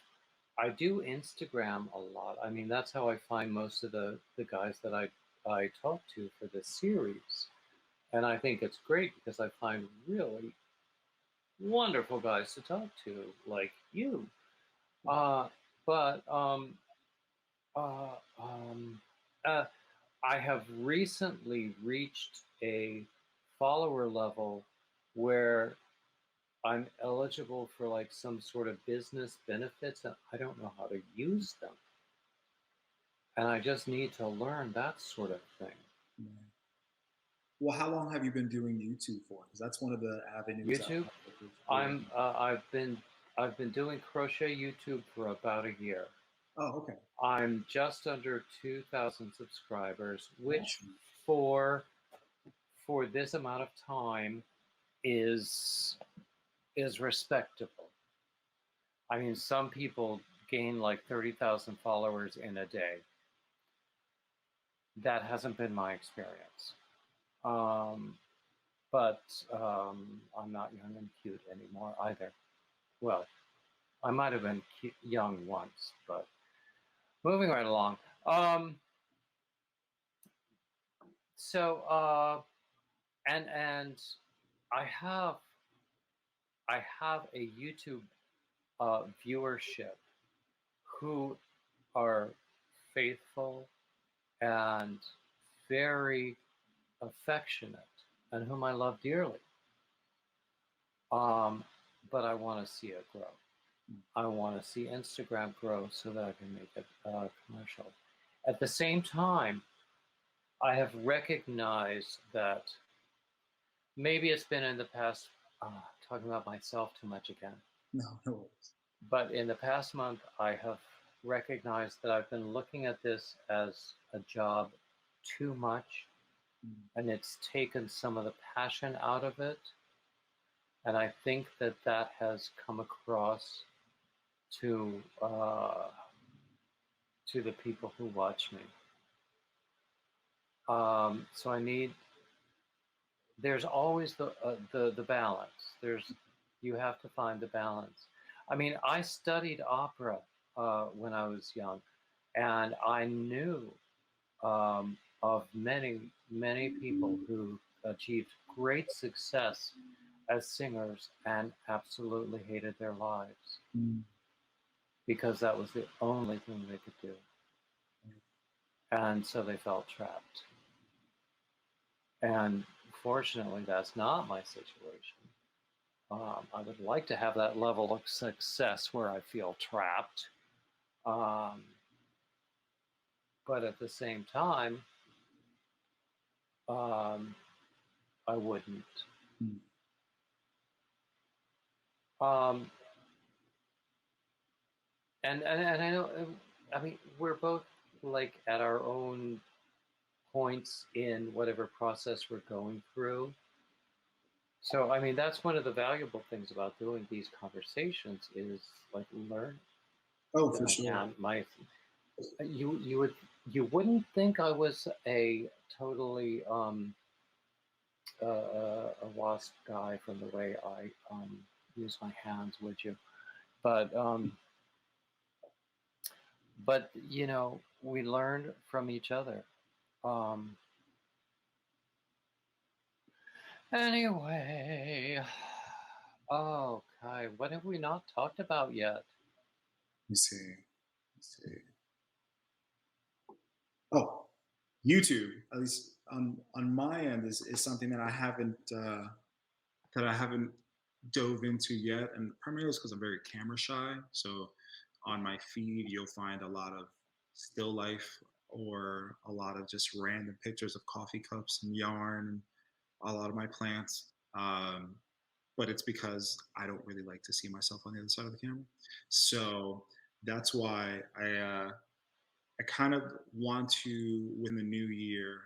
do Instagram a lot. I mean, that's how I find most of the guys that I talk to for this series. And I think it's great because I find really wonderful guys to talk to, like you. But uh, um, uh, I have recently reached a follower level where I'm eligible for like some sort of business benefits, and I don't know how to use them. And I just need to learn that sort of thing. Yeah. Well, how long have you been doing YouTube for? Because that's one of the avenues that YouTube, I've been doing crochet YouTube for about a year. Oh, okay. I'm just under 2,000 subscribers, which Awesome. for this amount of time is respectable. I mean, some people gain like 30,000 followers in a day. That hasn't been my experience. But I'm not young and cute anymore either. Well, I might have been young once, but moving right along. So and I have a YouTube viewership who are faithful and very affectionate and whom I love dearly. But I want to see it grow. I want to see Instagram grow so that I can make it commercial. At the same time, I have recognized that maybe it's been in the past, talking about myself too much again. No, no worries. But in the past month, I have recognized that I've been looking at this as a job too much, and it's taken some of the passion out of it. And I think that has come across to the people who watch me. So there's always the balance. You have to find the balance. I mean, I studied opera when I was young, and I knew of many people who achieved great success as singers and absolutely hated their lives because that was the only thing they could do. And so they felt trapped. And fortunately, that's not my situation. I would like to have that level of success where I feel trapped. Um, but at the same time, um, I wouldn't. Mm. Um, and I know, I mean, we're both like at our own points in whatever process we're going through. So, I mean, that's one of the valuable things about doing these conversations is like learn. Oh, for sure. And my you wouldn't think I was a totally a wasp guy from the way I use my hands, would you? But but you know, we learn from each other. Um, anyway, oh, Kai, what have we not talked about yet? Let me see. Let me see. Oh, YouTube, at least on my end, is something that I haven't dove into yet, and primarily it's because I'm very camera shy. So on my feed, you'll find a lot of still life or a lot of just random pictures of coffee cups and yarn and a lot of my plants. But it's because I don't really like to see myself on the other side of the camera. So that's why I kind of want to, within the new year,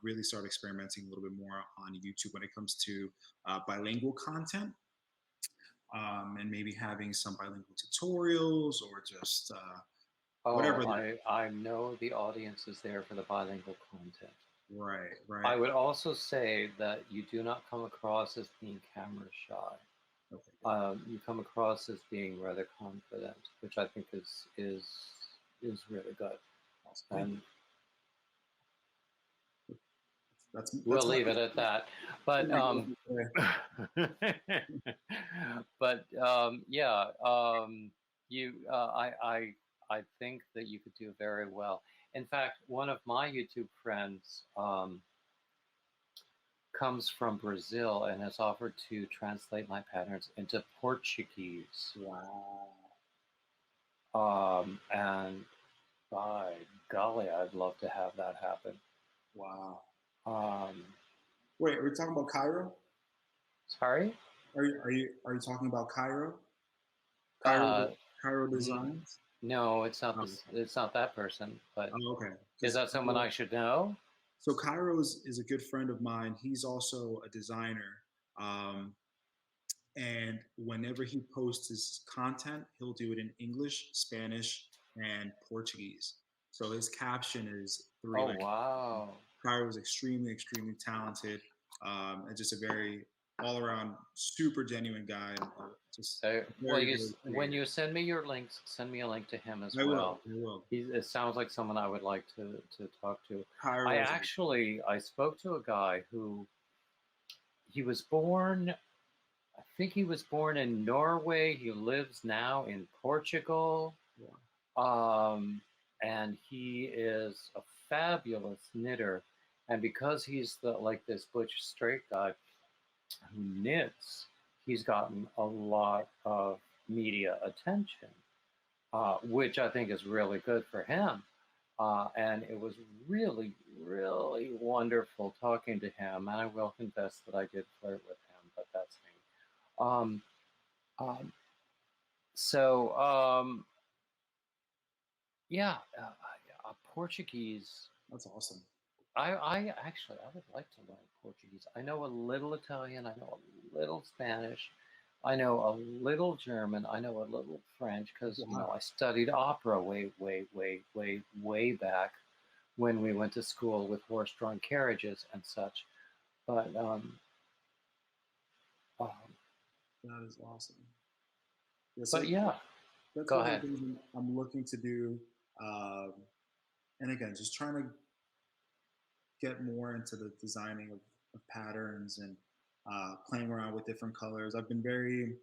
really start experimenting a little bit more on YouTube when it comes to bilingual content, and maybe having some bilingual tutorials or just Oh, whatever. I know the audience is there for the bilingual content. Right, right. I would also say that you do not come across as being camera shy. Okay, good. You come across as being rather confident, which I think is really good. Awesome. Thank And you. That's we'll my. leave it at that. But but yeah, you I think that you could do very well. In fact, one of my YouTube friends comes from Brazil and has offered to translate my patterns into Portuguese. Wow. And by golly, I'd love to have that happen. Wow. Um, Wait, are we talking about Cairo? sorry? Are you talking about Cairo? Cairo Uh, Cairo n- Designs? no, it's not Oh, this. It's not that person. But oh, okay. is Because that someone I should know? so Cairo is a good friend of mine. He's also a designer. Um, and whenever he posts his content, he'll do it in English, Spanish, and Portuguese. So his caption is three Oh languages. wow! Cairo is extremely, extremely talented, and just a very all-around super genuine guy, and just Well, very, very when creative. you send me your links, send me a link to him as I will. well. I will. It sounds like someone I would like to talk to. Cairo is I spoke to a guy who he was born. I think he was born in Norway. He lives now in Portugal. yeah. Um, and he is a fabulous knitter. And because he's like this butch straight guy who knits, he's gotten a lot of media attention, which I think is really good for him. And it was really, really wonderful talking to him. And I will confess that I did flirt with him, but that's me. Um, um, so, yeah, Portuguese. That's awesome. I actually I would like to learn Portuguese. I know a little Italian. I know a little Spanish. I know a little German. I know a little French because Wow. I studied opera way back when we went to school with horse-drawn carriages and such. But um, That is awesome. Yeah, but so yeah, that's go one of the ahead. things I'm looking to do. Um, and again, just trying to get more into the designing of patterns and playing around with different colors. I've been very,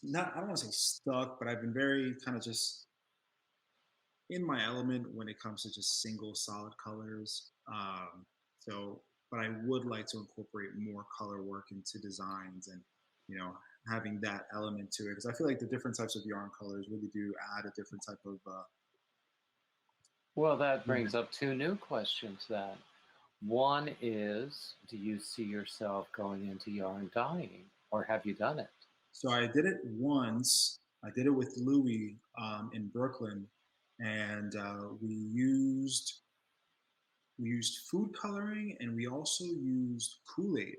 not, I don't want to say stuck, but I've been very kind of just in my element when it comes to just single solid colors. So, but I would like to incorporate more color work into designs and you know, having that element to it, because I feel like the different types of yarn colors really do add a different type of. Well, that brings up two new questions then. One is, do you see yourself going into yarn dyeing, or have you done it? So I did it once. I did it with Louis in Brooklyn, and we used food coloring, and we also used Kool Aid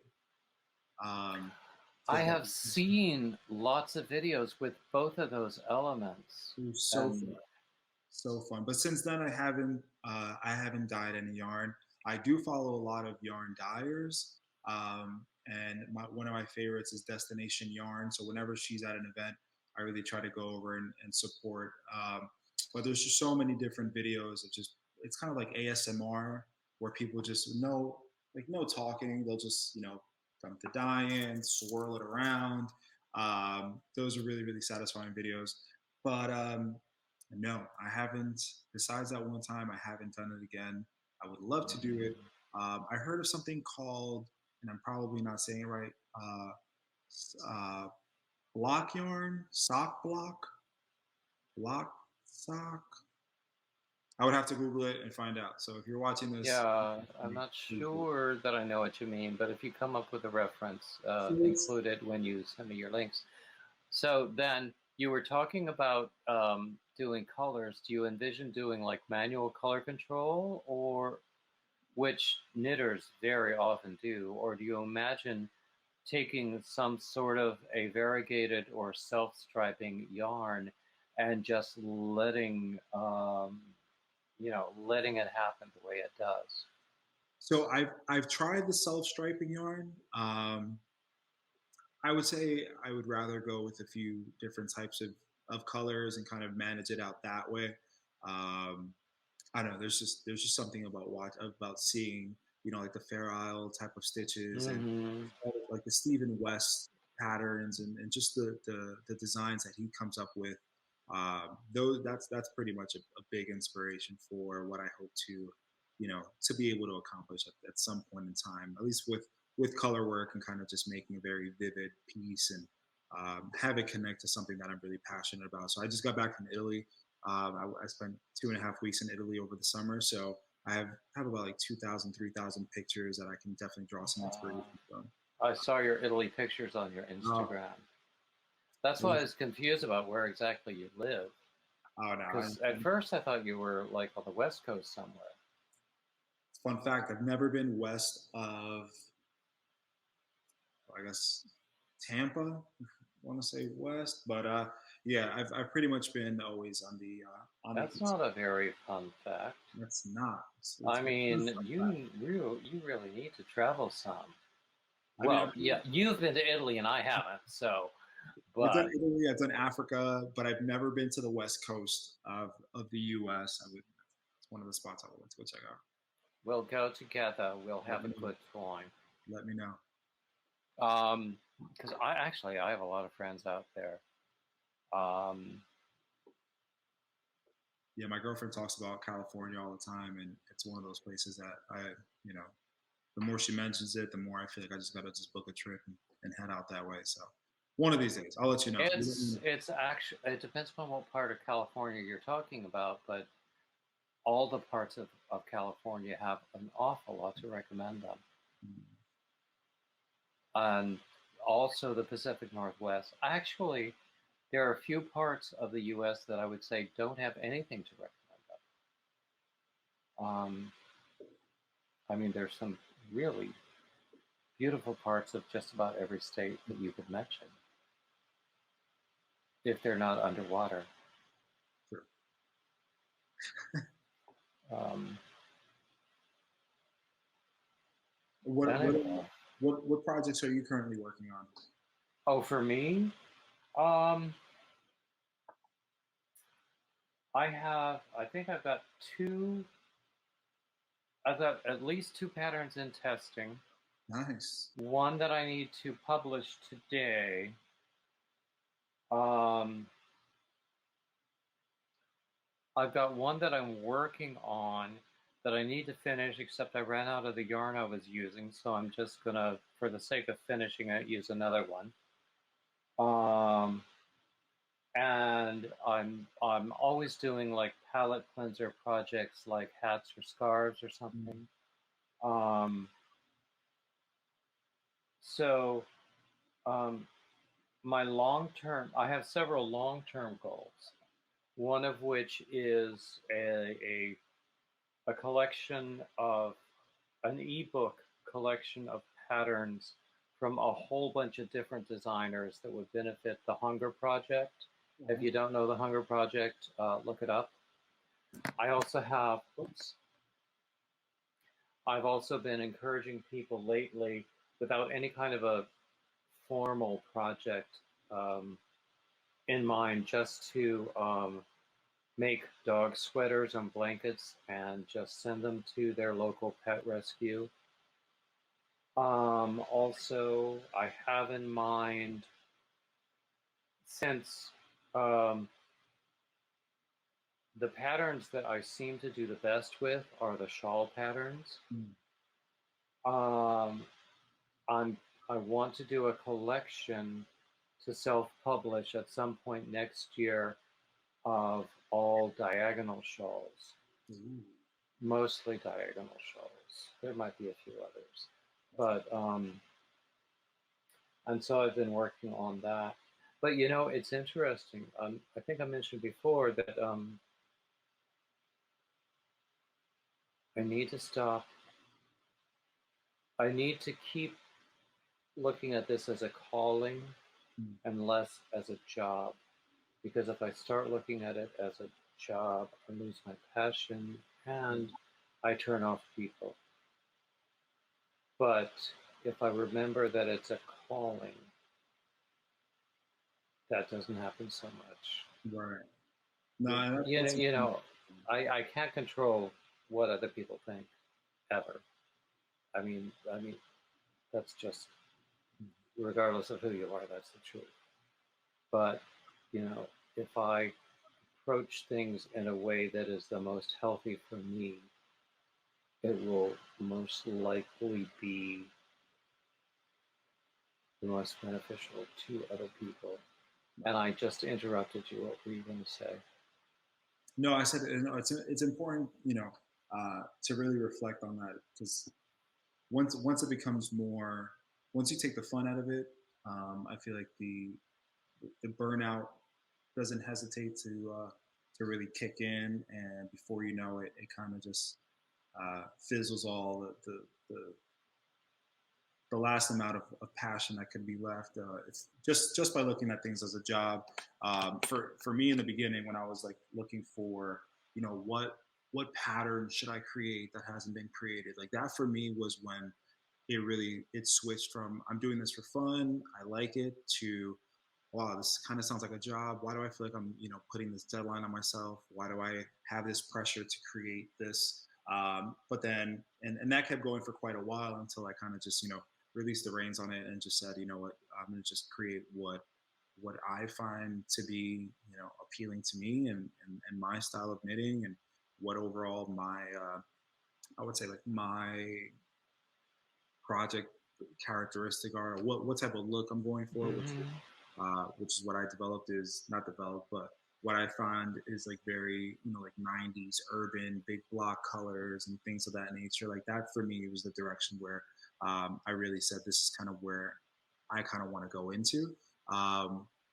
to I dye. have seen lots of videos with both of those elements, It was so fun. and So fun. But since then, I haven't dyed any yarn. I do follow a lot of yarn dyers, and one of my favorites is Destination Yarn. So whenever she's at an event, I really try to go over and support. But there's just so many different videos of just it's kind of like ASMR where people just no talking. They'll just dump the dye in, swirl it around. Those are really satisfying videos. But no, I haven't. Besides that one time, I haven't done it again. I would love to do it. I heard of something called, and I'm probably not saying it right, uh, block yarn, block sock. I would have to Google it and find out. So if you're watching this, yeah, I'm not sure that I know what you mean, but if you come up with a reference, so include it when you send me your links. So then you were talking about doing colors. Do you envision doing like manual color control, or which knitters very often do, or do you imagine taking some sort of a variegated or self-striping yarn and just letting it happen the way it does? so I've tried the self striping yarn. I would say I would rather go with a few different types of colors and kind of manage it out that way. Um, I don't know. There's just something about seeing like the Fair Isle type of stitches and Mm-hmm. like the Stephen West patterns and just the designs that he comes up with. Those that's pretty much a big inspiration for what I hope to be able to accomplish at some point in time, at least with color work and kind of just making a very vivid piece and have it connect to something that I'm really passionate about. So I just got back from Italy. I spent 2.5 weeks in Italy over the summer, so I have about like 2,000, 3,000 pictures that I can definitely draw some Uh, inspiration from. I saw your Italy pictures on your Oh, Instagram. That's it why I was, was confused about where exactly you live. oh no! Because at first I thought you were like on the West Coast somewhere. Fun fact: I've never been west of, I guess, Tampa. I want to say west, but yeah, I've pretty much been always on the That's east. not a very fun fact. That's not. I It's my first mean, fun fact. you really need to travel some. I mean, Well, yeah, you've been to Italy and I haven't, so, I've done but Italy, I've done Africa, but I've never been to the west coast of the U.S. It's one of the spots I would like to go check out. we'll go together. We'll Let have a me know. good time. Let me know. Because I have a lot of friends out there. Um, Yeah, my girlfriend talks about California all the time, and it's one of those places that you know, the more she mentions it, the more I feel like I just gotta just book a trip and head out that way. So one of these days, I'll let you know. You let me know. it's actually, it depends on what part of California you're talking about, but all the parts of California have an awful lot to recommend them. And also the Pacific Northwest. Actually, there are a few parts of the US that I would say don't have anything to recommend them. I mean, there's some really beautiful parts of just about every state that you could mention, if they're not underwater. Sure. Um, What what anyway. what projects are you currently working on? Oh, for me, um, I think I've got at least two patterns in testing. Nice. One that I need to publish today. Um, I've got one that I'm working on that I need to finish, except I ran out of the yarn I was using, so I'm just gonna, for the sake of finishing it, use another one. Um, and I'm always doing like palette cleanser projects, like hats or scarves or Mm. something. Um, so um, my long term, I have several long term goals. One of which is a collection of an ebook collection of patterns from a whole bunch of different designers that would benefit the Hunger Project. If Uh-huh. you don't know the Hunger Project, look it up. I also have, oops, I've also been encouraging people lately without any kind of a formal project in mind, just to make dog sweaters and blankets and just send them to their local pet rescue. Also, I have in mind, since um, the patterns that I seem to do the best with are the shawl patterns. Mm. Um, I'm I want to do a collection to self-publish at some point next year of all diagonal shawls, Ooh, mostly diagonal shawls. There might be a few others, that's but and so I've been working on that. But you know, it's interesting. I think I mentioned before that I need to stop. I need to keep looking at this as a calling mm. and less as a job. Because if I start looking at it as a job, I lose my passion and I turn off people. But if I remember that it's a calling, that doesn't happen so much. Right. No, that's You know, I can't control what other people think ever. I mean, that's just regardless of who you are, that's the truth. But you know, if I approach things in a way that is the most healthy for me, it will most likely be the most beneficial to other people. And I just interrupted you. What were you going to say? no, I said no, it's important, to really reflect on that because once it becomes more, once you take the fun out of it, I feel like the burnout doesn't hesitate to really kick in, and before you know it, it kind of just fizzles all the last amount of passion that could be left. It's just by looking at things as a job. For me in the beginning, when I was like looking for, what pattern should I create that hasn't been created, like that for me was when it switched from I'm doing this for fun, I like it, to wow, this kind of sounds like a job. Why do I feel like I'm, putting this deadline on myself? Why do I have this pressure to create this? But then, and that kept going for quite a while until I kind of just, released the reins on it and just said, you know what, I'm going to just create what I find to be, appealing to me and my style of knitting and what overall my, I would say like my project characteristic are, or what type of look I'm going for, Mm-hmm. which is what I developed is not developed, but what I find is like very, like 90s urban, big block colors and things of that nature. Like that for me was the direction where I really said this is kind of where I kind of want to go into.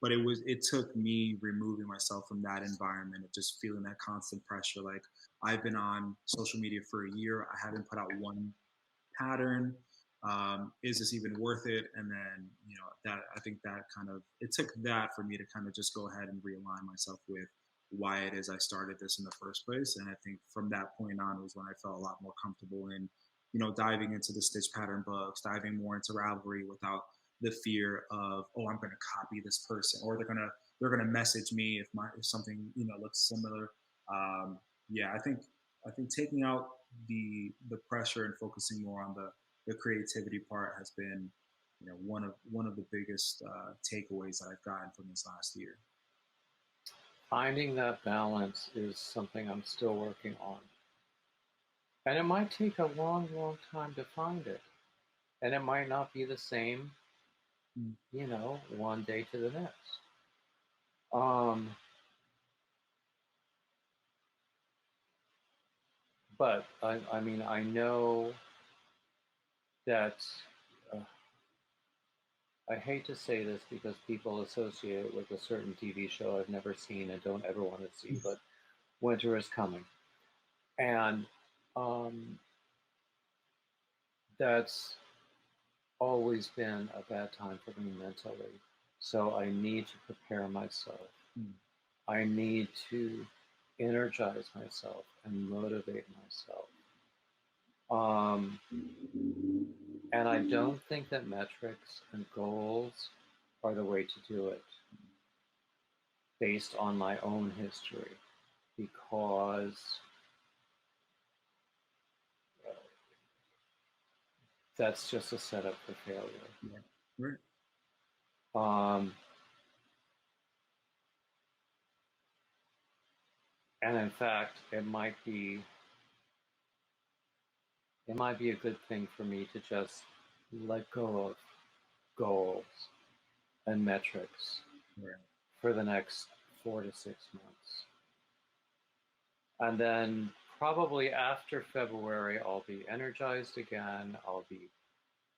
But it took me removing myself from that environment of just feeling that constant pressure. Like I've been on social media for a year, I haven't put out one pattern. Is this even worth it? And then, that I think that kind of it took that for me to kind of just go ahead and realign myself with why it is I started this in the first place. And I think from that point on was when I felt a lot more comfortable in, diving into the stitch pattern books, diving more into Ravelry without the fear of, oh, I'm going to copy this person, or they're gonna message me if something looks similar. Yeah, I think taking out the pressure and focusing more on the creativity part has been, one of the biggest takeaways that I've gotten from this last year. Finding that balance is something I'm still working on. And it might take a long, long time to find it. And it might not be the same Mm. one day to the next. Um, but I mean, I know that uh, I hate to say this because people associate it with a certain TV show I've never seen and don't ever want to see, but winter is coming. And um, that's always been a bad time for me mentally. So I need to prepare myself. Mm. I need to energize myself and motivate myself. Um, and I don't think that metrics and goals are the way to do it based on my own history because that's just a setup for failure. Yeah. Right. Um, and in fact, it might be a good thing for me to just let go of goals and metrics Right. for the next 4 to 6 months. And then probably after February, I'll be energized again. I'll be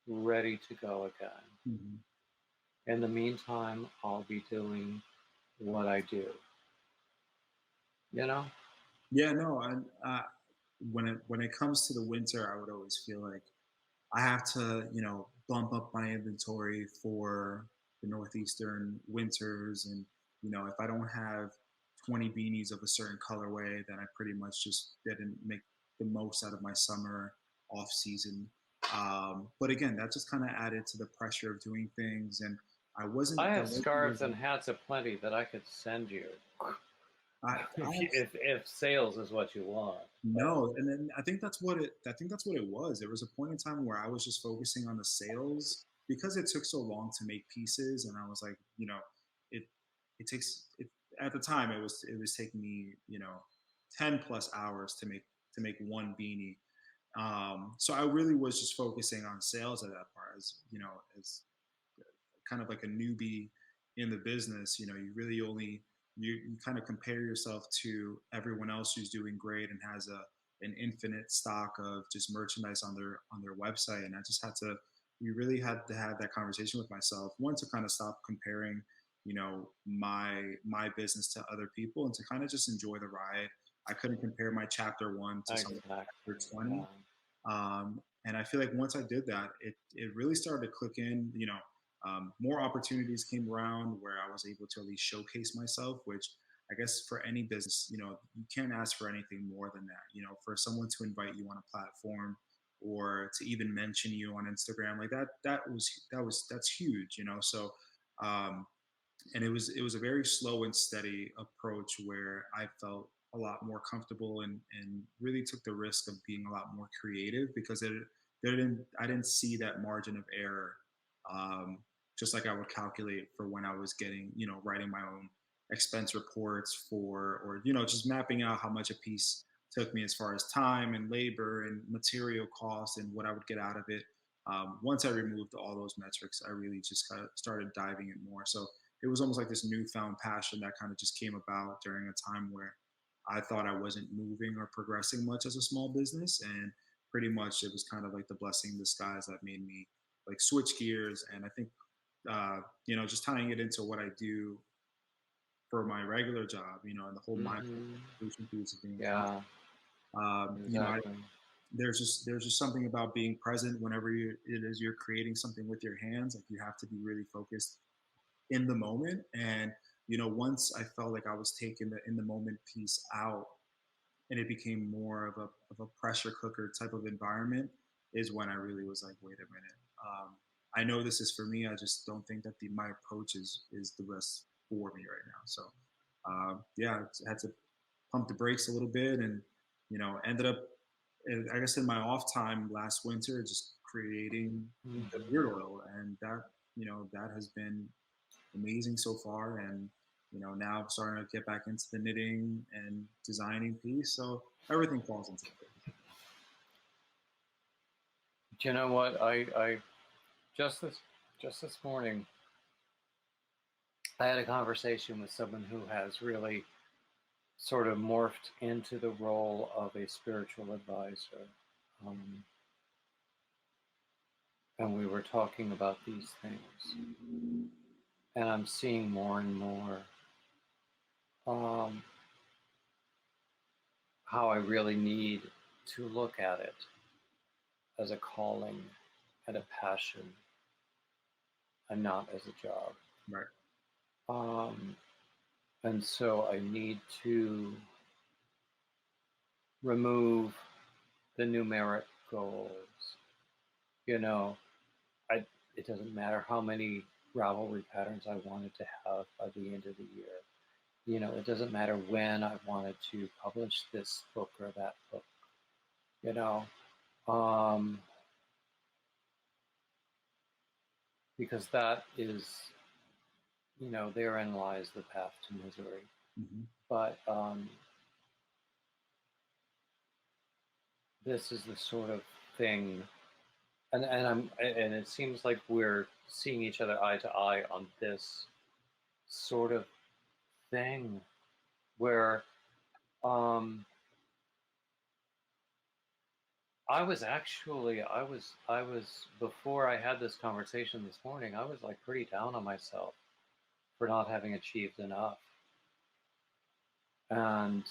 ready to go again. Mm-hmm. In the meantime, I'll be doing what I do, you know? Yeah, no, and when it comes to the winter, I would always feel like I have to, bump up my inventory for the northeastern winters, and if I don't have 20 beanies of a certain colorway, then I pretty much just didn't make the most out of my summer off season. But again, that just kind of added to the pressure of doing things, and I I wasn't. The have winter scarves and wasn't. hats aplenty that I could send you I have if sales is what you want. But No, and then I think that's what it was. There was a point in time where I was just focusing on the sales because it took so long to make pieces, and I was like, it it takes it at the time it was taking me 10 plus hours to make one beanie. So I really was just focusing on sales at that part, as kind of like a newbie in the business. You really only you kind of compare yourself to everyone else who's doing great and has an infinite stock of just merchandise on their website. And I just had to we really had to have that conversation with myself, one, to kind of stop comparing my business to other people, and to kind of just enjoy the ride. I couldn't compare my chapter 1 to someone chapter exactly, 20. yeah. And I feel like once I did that, it really started to click in. More opportunities came around where I was able to at least showcase myself, which I guess for any business, you can't ask for anything more than that. For someone to invite you on a platform or to even mention you on Instagram, like that's huge. So, um, and it was a very slow and steady approach where I felt a lot more comfortable, and really took the risk of being a lot more creative, because I didn't see that margin of error, um, just like I would calculate for when I was getting writing my own expense reports for, or just mapping out how much a piece took me as far as time and labor and material costs and what I would get out of it. Once I removed all those metrics, I really just kind of started diving in more. So it was almost like this newfound passion that kind of just came about during a time where I thought I wasn't moving or progressing much as a small business. And pretty much it was kind of like the blessing in disguise that made me like switch gears. And I think, just tying it into what I do for my regular job, and the whole mindful Hmm. solution piece of being conscious. Yeah, I exactly. there's just something about being present whenever it is you're creating something with your hands. Like, you have to be really focused in the moment. And once I felt like I was taking the in the moment piece out, and it became more of a pressure cooker type of environment, is when I really was like, wait a minute. I know this is for me. I just don't think that my approach is the best for me right now. So, yeah, I had to pump the brakes a little bit, and ended up, I guess, in my off time last winter, just creating the Hmm. beard oil, and that has been amazing so far. And now I'm starting to get back into the knitting and designing piece, so everything falls into place. Do you know what? I just this. Just this morning, I had a conversation with someone who has really sort of morphed into the role of a spiritual advisor. Um, and we were talking about these things. And I'm seeing more and more um, how I really need to look at it as a calling and a passion and not as a job. Right. Um, and so I need to remove the numeric goals. You know, it doesn't matter how many Ravelry patterns I wanted to have by the end of the year. You know, it doesn't matter when I wanted to publish this book or that book. You know, um, because that is, therein lies the path to misery. Mm-hmm. But this is the sort of thing, and it seems like we're seeing each other eye to eye on this sort of thing where um, I was before I had this conversation this morning, I was like pretty down on myself for not having achieved enough. And,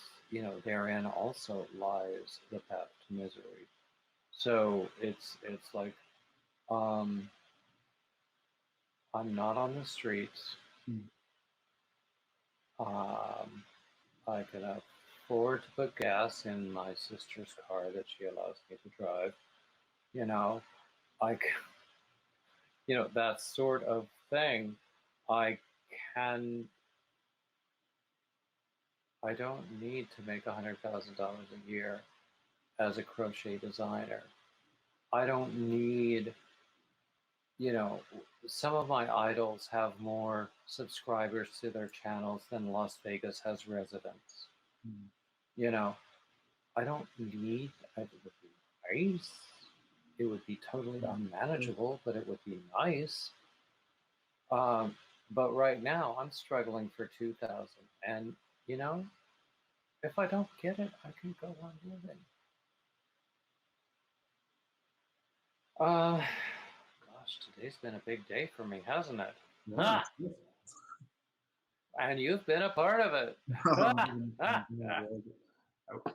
therein also lies the path to misery. So it's like um, I'm not on the streets. Mm. Um, I can afford to put gas in my sister's car that she allows me to drive. You know, I, that sort of thing. I can. I don't need to make $100,000 a year as a crochet designer. I don't need, you know, some of my idols have more subscribers to their channels than Las Vegas has residents. Mm. You know, I don't need, it would be nice. It would be totally unmanageable, but it would be nice. But right now I'm struggling for 2,000. And, you know, if I don't get it, I can go on living. Uh, Gosh, today's been a big day for me, hasn't it? Yeah. Ha! And you've been a part of it.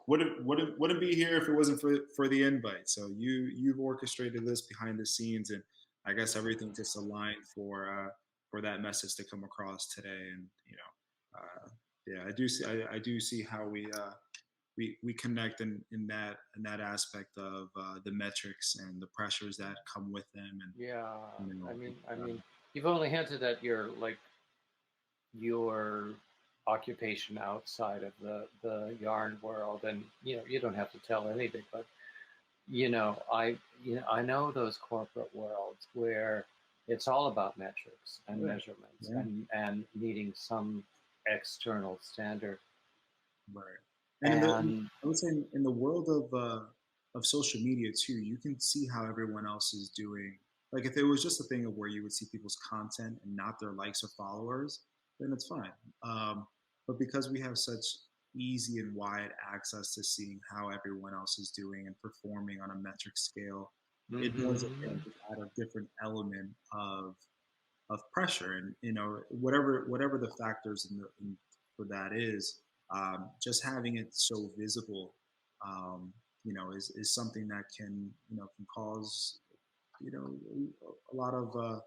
Wouldn't be here if it wasn't for the invite. So you've orchestrated this behind the scenes, and I guess everything just aligned for that message to come across today. And yeah, I do see how we connect in that aspect of the metrics and the pressures that come with them, and Yeah, you I know, mean, I mean, you've only hinted at your occupation outside of the yarn world, and you don't have to tell anything, but I know those corporate worlds where it's all about metrics and yeah, measurements yeah. and meeting some external standard. Right. And And I would say in the world of social media too, you can see how everyone else is doing. Like if it was just a thing of where you would see people's content and not their likes or followers, then it's fine. But because we have such easy and wide access to seeing how everyone else is doing and performing on a metric scale, it does again mhm. just add a different element of pressure, and whatever the factors for that is, just having it so visible, is something that can cause a lot of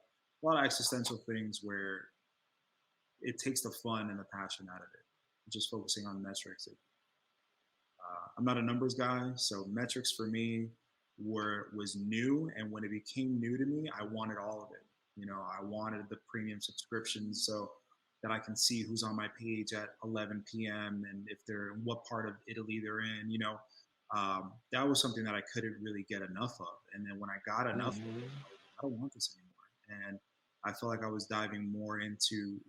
existential things where it takes the fun and the passion out of it, just focusing on metrics. I'm not a numbers guy, so metrics for me was new, and when it became new to me, I wanted all of it. I wanted the premium subscriptions so that I can see who's on my page at 11 p.m. and if they're in what part of Italy they're in. That was something that I couldn't really get enough of. And then when I got enough of it, Mhm. I was like, I don't want this anymore. And I felt like I was diving more into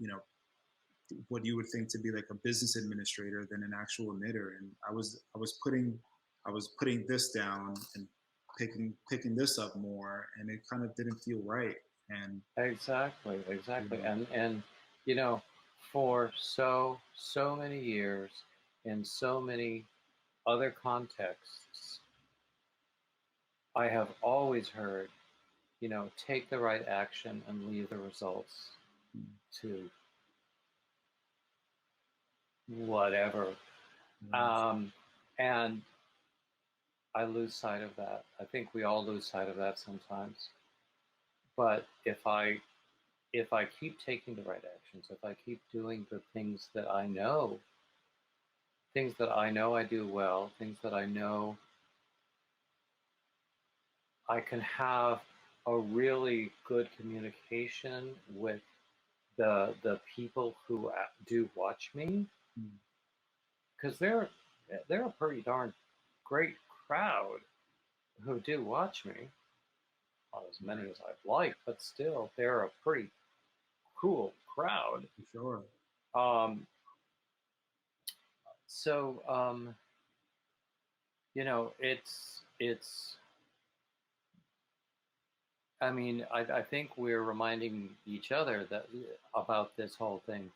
what you would think to be like a business administrator than an actual knitter. And I was putting this down and picking this up more, and it kind of didn't feel right. And Exactly, you exactly. know, And you know, for so many years in so many other contexts, I have always heard, take the right action and leave the results mm, to whatever. right, Um, and I lose sight of that. I think we all lose sight of that sometimes. But if I keep taking the right actions, if I keep doing the things that I know I do well, things that I know I can have a really good communication with the people who do watch me, mm, because they're a pretty darn great crowd who do watch me. Not as many right, as I'd like, but still, they're a pretty cool crowd. for sure. Um, so it's. I mean, I think we're reminding each other that about this whole thing.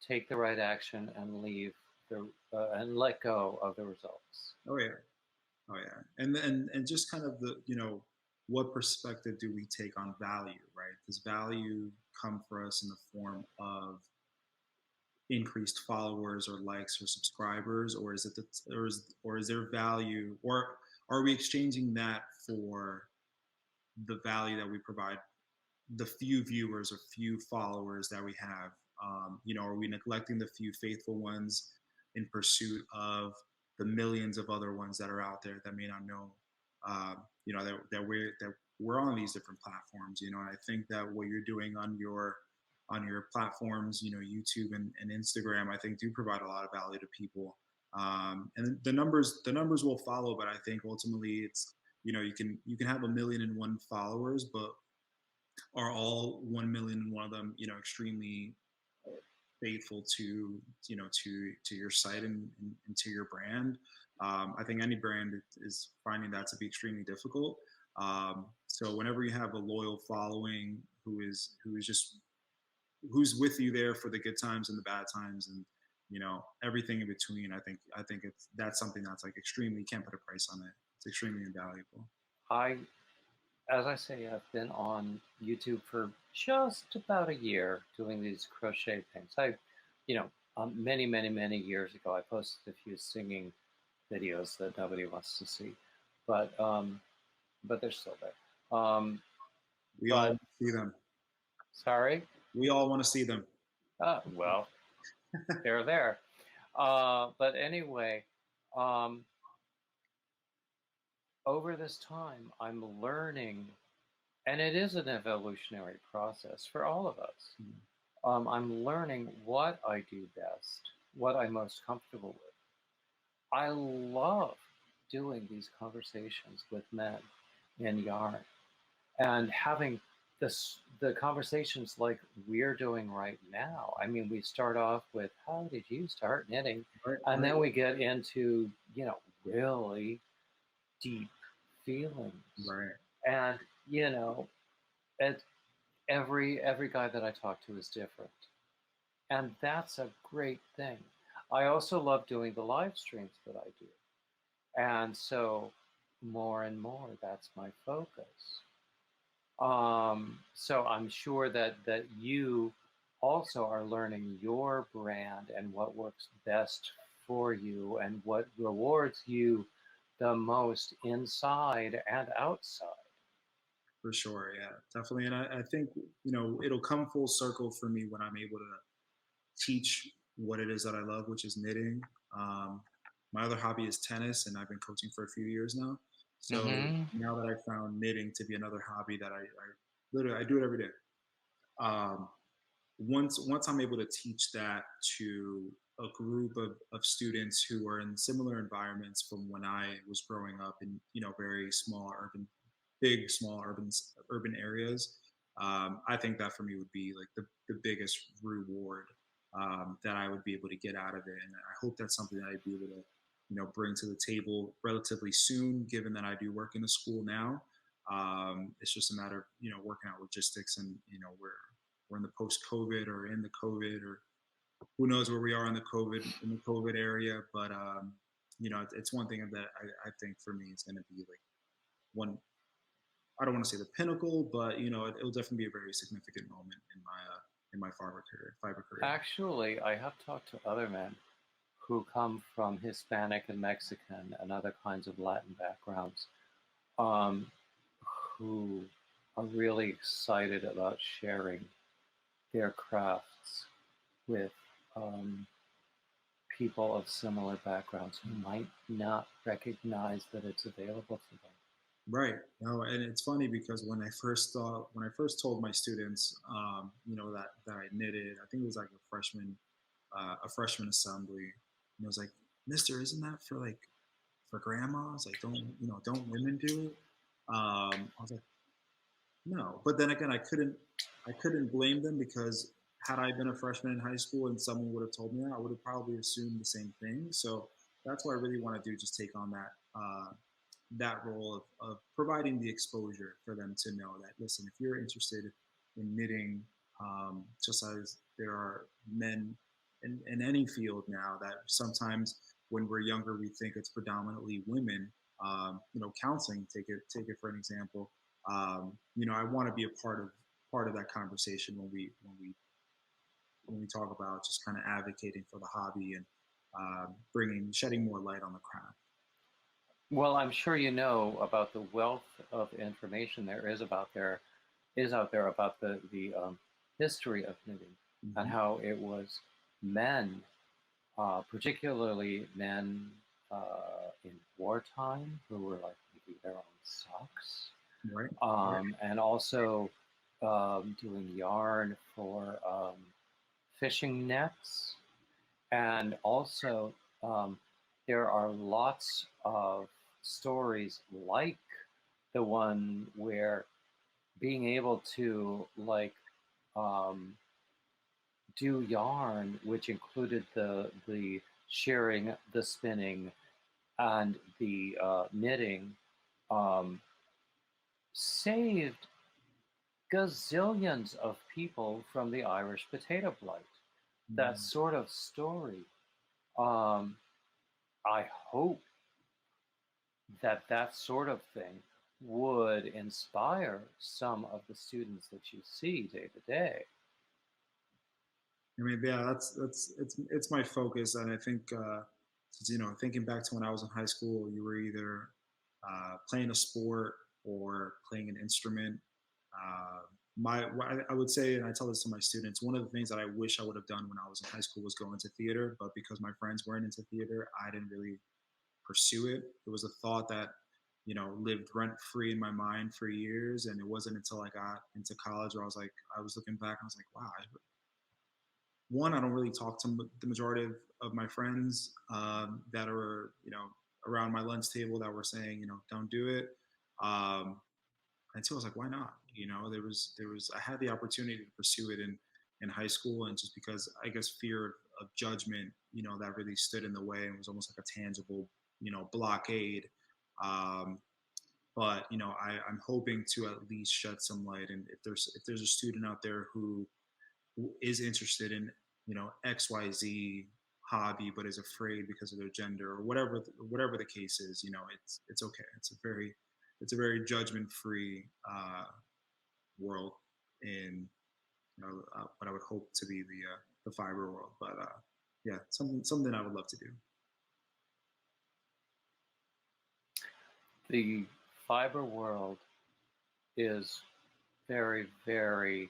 Take the right action and leave and let go of the results. Oh yeah, oh yeah, and just kind of the what perspective do we take on value, right? Does value come for us in the form of increased followers or likes or subscribers, or is it or is there value, or are we exchanging that for the value that we provide the few viewers or few followers that we have? Are we neglecting the few faithful ones in pursuit of the millions of other ones that are out there that may not know? That we're on these different platforms. And I think that what you're doing on your platforms, YouTube and Instagram, I think do provide a lot of value to people. And the numbers will follow, but I think ultimately it's you can have 1,000,001 followers, but are all 1,000,000 and one of them extremely faithful to your site and to your brand? I think any brand is finding that to be extremely difficult. So whenever you have a loyal following who's with you there for the good times and the bad times, and everything in between, I think that's something that's like extremely, you can't put a price on it. It's extremely invaluable. I, as I say, I've been on YouTube for just about a year doing these crochet things. Many, many, many years ago, I posted a few singing videos that nobody wants to see, but but they're still there. We all But want to see them. sorry. We all want to see them. Well, they're there. But anyway, um, over this time, I'm learning, and it is an evolutionary process for all of us. Mm, I'm learning what I do best, what I'm most comfortable with. I love doing these conversations with men in yarn and having the conversations like we're doing right now. I mean, we start off with how did you start knitting, right, and right, then we get into really deep feelings, right. and you know, it, every guy that I talk to is different, and that's a great thing. I also love doing the live streams that I do, and so more and more that's my focus. So I'm sure that you also are learning your brand and what works best for you and what rewards you the most inside and outside. For sure, yeah, definitely. And I think it'll come full circle for me when I'm able to teach what it is that I love, which is knitting. Um, my other hobby is tennis, and I've been coaching for a few years now. So Mm-hmm. now that I found knitting to be another hobby that I literally I do it every day. Um, once I'm able to teach that to a group of students who are in similar environments from when I was growing up in very small urban, big small urban areas, I think that for me would be like the biggest reward that I would be able to get out of it, and I hope that's something that I'd be able to bring to the table relatively soon, given that I do work in a school now. It's just a matter of working out logistics, and we're in the post COVID or in the COVID, or who knows where we are in the COVID area. But it's one thing that I think for me is going to be like one. I don't want to say the pinnacle, but it'll definitely be a very significant moment in my fiber career. Actually, I have talked to other men who come from Hispanic and Mexican and other kinds of Latin backgrounds, um, who are really excited about sharing their crafts with um, people of similar backgrounds who might not recognize that it's available to them. Right. No, and it's funny because when I first told my students, that I knitted, I think it was like a freshman assembly, and it was like, Mister, isn't that for like for grandmas? Like, don't women do it? I was like, no. But then again, I couldn't blame them, because had I been a freshman in high school and someone would have told me that, I would have probably assumed the same thing. So that's what I really want to do, just take on that role of providing the exposure for them to know that, listen, if you're interested in knitting, just as there are men in any field now, that sometimes when we're younger we think it's predominantly women. Counseling, take it for an example. I want to be a part of that conversation when we talk about just kind of advocating for the hobby, and shedding more light on the craft. Well, I'm sure you know about the wealth of information is out there about the history of knitting, and Mm-hmm. how it was men, particularly men in wartime, who were like making their own socks, Right. Right. and also doing yarn for fishing nets, and also there are lots of stories like the one where being able to like um, do yarn, which included the shearing, the spinning, and the knitting, um, saved gazillions of people from the Irish potato blight. That Mm. sort of story. Um, I hope that that sort of thing would inspire some of the students that you see day to day. I mean, yeah, it's my focus, and I think thinking back to when I was in high school, you were either playing a sport or playing an instrument. Uh, I would say, and I tell this to my students, one of the things that I wish I would have done when I was in high school was go into theater, but because my friends weren't into theater, I didn't really pursue it. It was a thought that lived rent free in my mind for years, and it wasn't until I got into college where I was looking back and I was like, wow, one, I don't really talk to the majority of my friends that are, around my lunch table, that were saying, don't do it. Um, and so I was like, why not? I had the opportunity to pursue it in high school, and just because I guess fear of judgment, that really stood in the way, and was almost like a tangible, blockade. Um, but I'm hoping to at least shed some light, and if there's a student out there who is interested in XYZ hobby, but is afraid because of their gender, or whatever the case is, it's okay. It's a very judgment free world in what I would hope to be the fiber world. But yeah, something I would love to do. The fiber world is very, very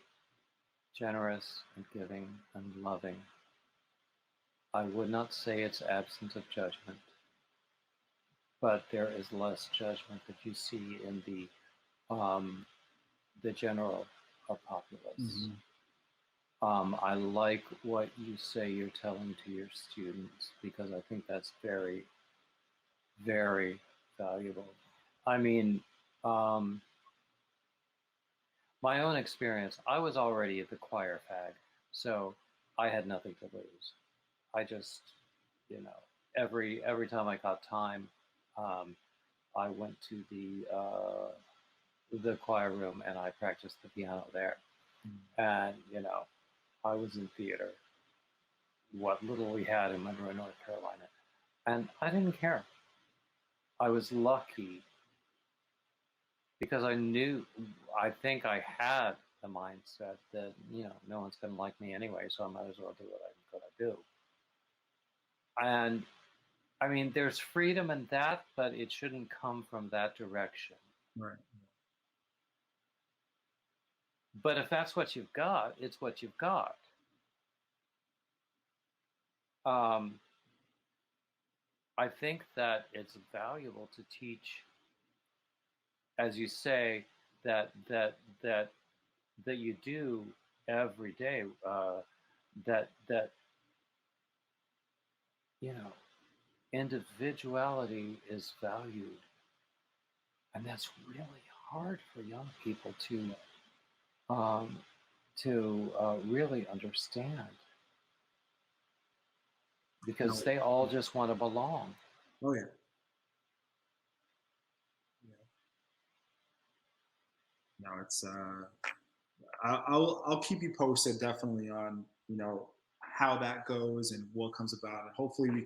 generous and giving and loving. I would not say it's absent of judgment, but there is less judgment that you see in um, the general populace. Mm-hmm. I like what you say you're telling to your students, because I think that's very, very valuable. I mean, um, my own experience, I was already the choir fag, so I had nothing to lose. I just, you know, every time I got time, um, I went to the the choir room, and I practiced the piano there. Mm. And I was in theater, what little we had in Monroe, North Carolina, and I didn't care. I was lucky because I think I had the mindset that no one's going to like me anyway, so I might as well do what I'm going to do. And I mean, there's freedom in that, but it shouldn't come from that direction. Right. But if that's what you've got, it's what you've got. Um, I think that it's valuable to teach, as you say, that you do every day. That you know, individuality is valued, and that's really hard for young people um, to really understand because No. they all just want to belong. Oh yeah. Yeah. No, it's I'll keep you posted definitely on how that goes and what comes about, and hopefully we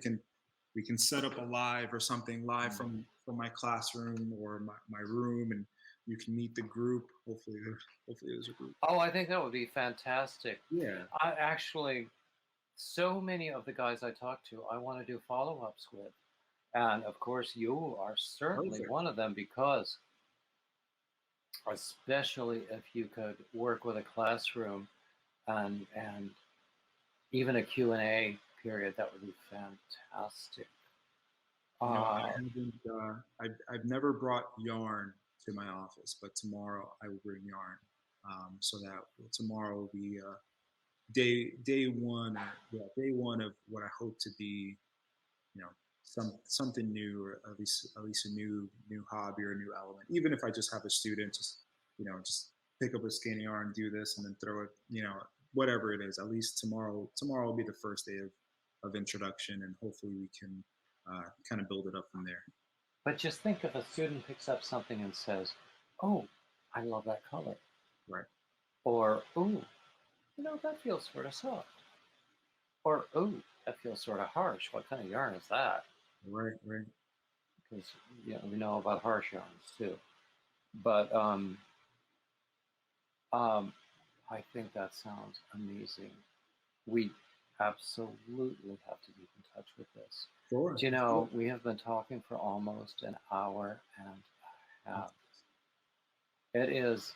can set up a live or something live from my classroom or my room, and you can meet the group. Hopefully there's a group. Oh, I think that would be fantastic. Yeah. I actually, so many of the guys I talk to, I want to do follow ups with. And of course, you are certainly Perfect. one of them because, especially if you could work with a classroom and even a Q&A period, that would be fantastic. I Uh, haven't. I've never brought yarn to my office, but tomorrow I will bring yarn. So that tomorrow will be day one. Yeah, day one of what I hope to be. Something new, or at least a new hobby or a new element. Even if I just have a student, just pick up a skein of yarn, do this, and then throw it. Whatever it is. At least tomorrow will be the first day of introduction, and hopefully we can kind of build it up from there. but just think if a student picks up something and says, "Oh, I love that color," Right. or "Oh, that feels sort of soft," or "Oh, that feels sort of harsh. What kind of yarn is that?" Right. Right. Because we know about harsh yarns too. But um, I think that sounds amazing. We absolutely have to keep in touch with this. Sure. Do you Sure. know, we have been talking for almost an hour and a half. It is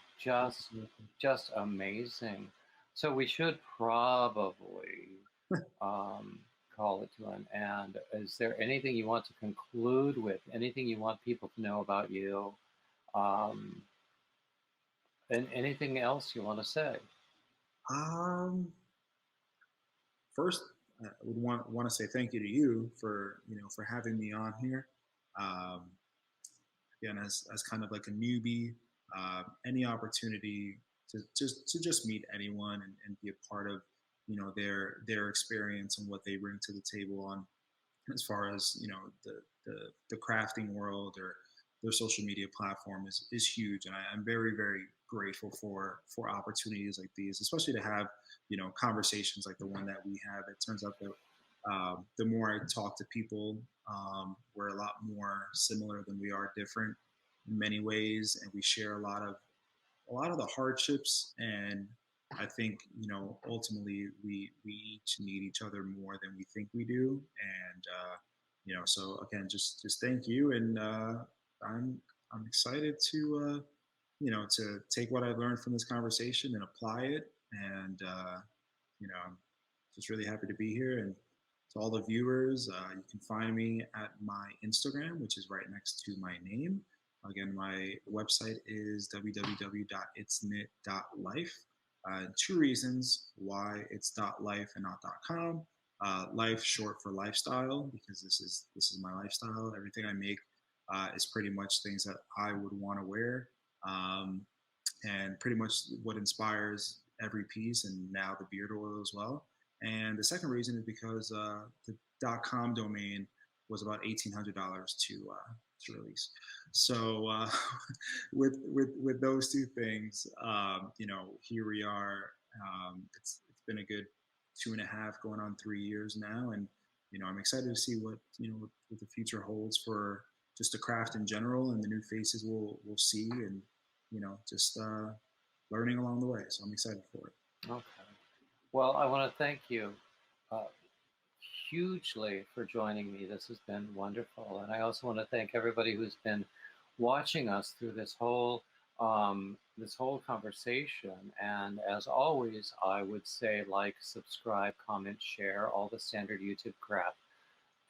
just amazing. So we should probably call it to an end. Is there anything you want to conclude with? Anything you want people to know about you? Um, and anything else you want to say? Um, First, I would want to say thank you to you for for having me on here. Um, Again, as kind of like a newbie, any opportunity to just meet anyone and be a part of their experience and what they bring to the table on as far as the crafting world or their social media platform is huge, and I'm very very grateful for opportunities like these, especially to have conversations like the one that we have. It turns out that the more I talk to people, we're a lot more similar than we are different in many ways, and we share a lot of the hardships. And I think ultimately we each need each other more than we think we do. And so again, just thank you, and I'm excited to take what I've learned from this conversation and apply it. And I'm just really happy to be here. And to all the viewers, you can find me at my Instagram, which is right next to my name. Again, my website is www.itsknit.life. Two reasons why it's .life and not .com. Life short for lifestyle, because this is my lifestyle. Everything I make is pretty much things that I would want to wear, and pretty much what inspires every piece, and now the beard oil as well. And the second reason is because the .com domain was about $1,800 to to release. So with those two things, here we are. It's been a good 2.5, going on 3 years now, and I'm excited to see what the future holds for just the craft in general, and the new faces we'll see, and just learning along the way. So I'm excited for it. Okay. Well, I want to thank you uh, hugely for joining me. This has been wonderful. And I also want to thank everybody who's been watching us through this whole conversation. And as always, I would say like, subscribe, comment, share, all the standard YouTube crap,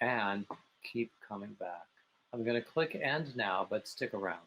and keep coming back. I'm going to click end now, but stick around.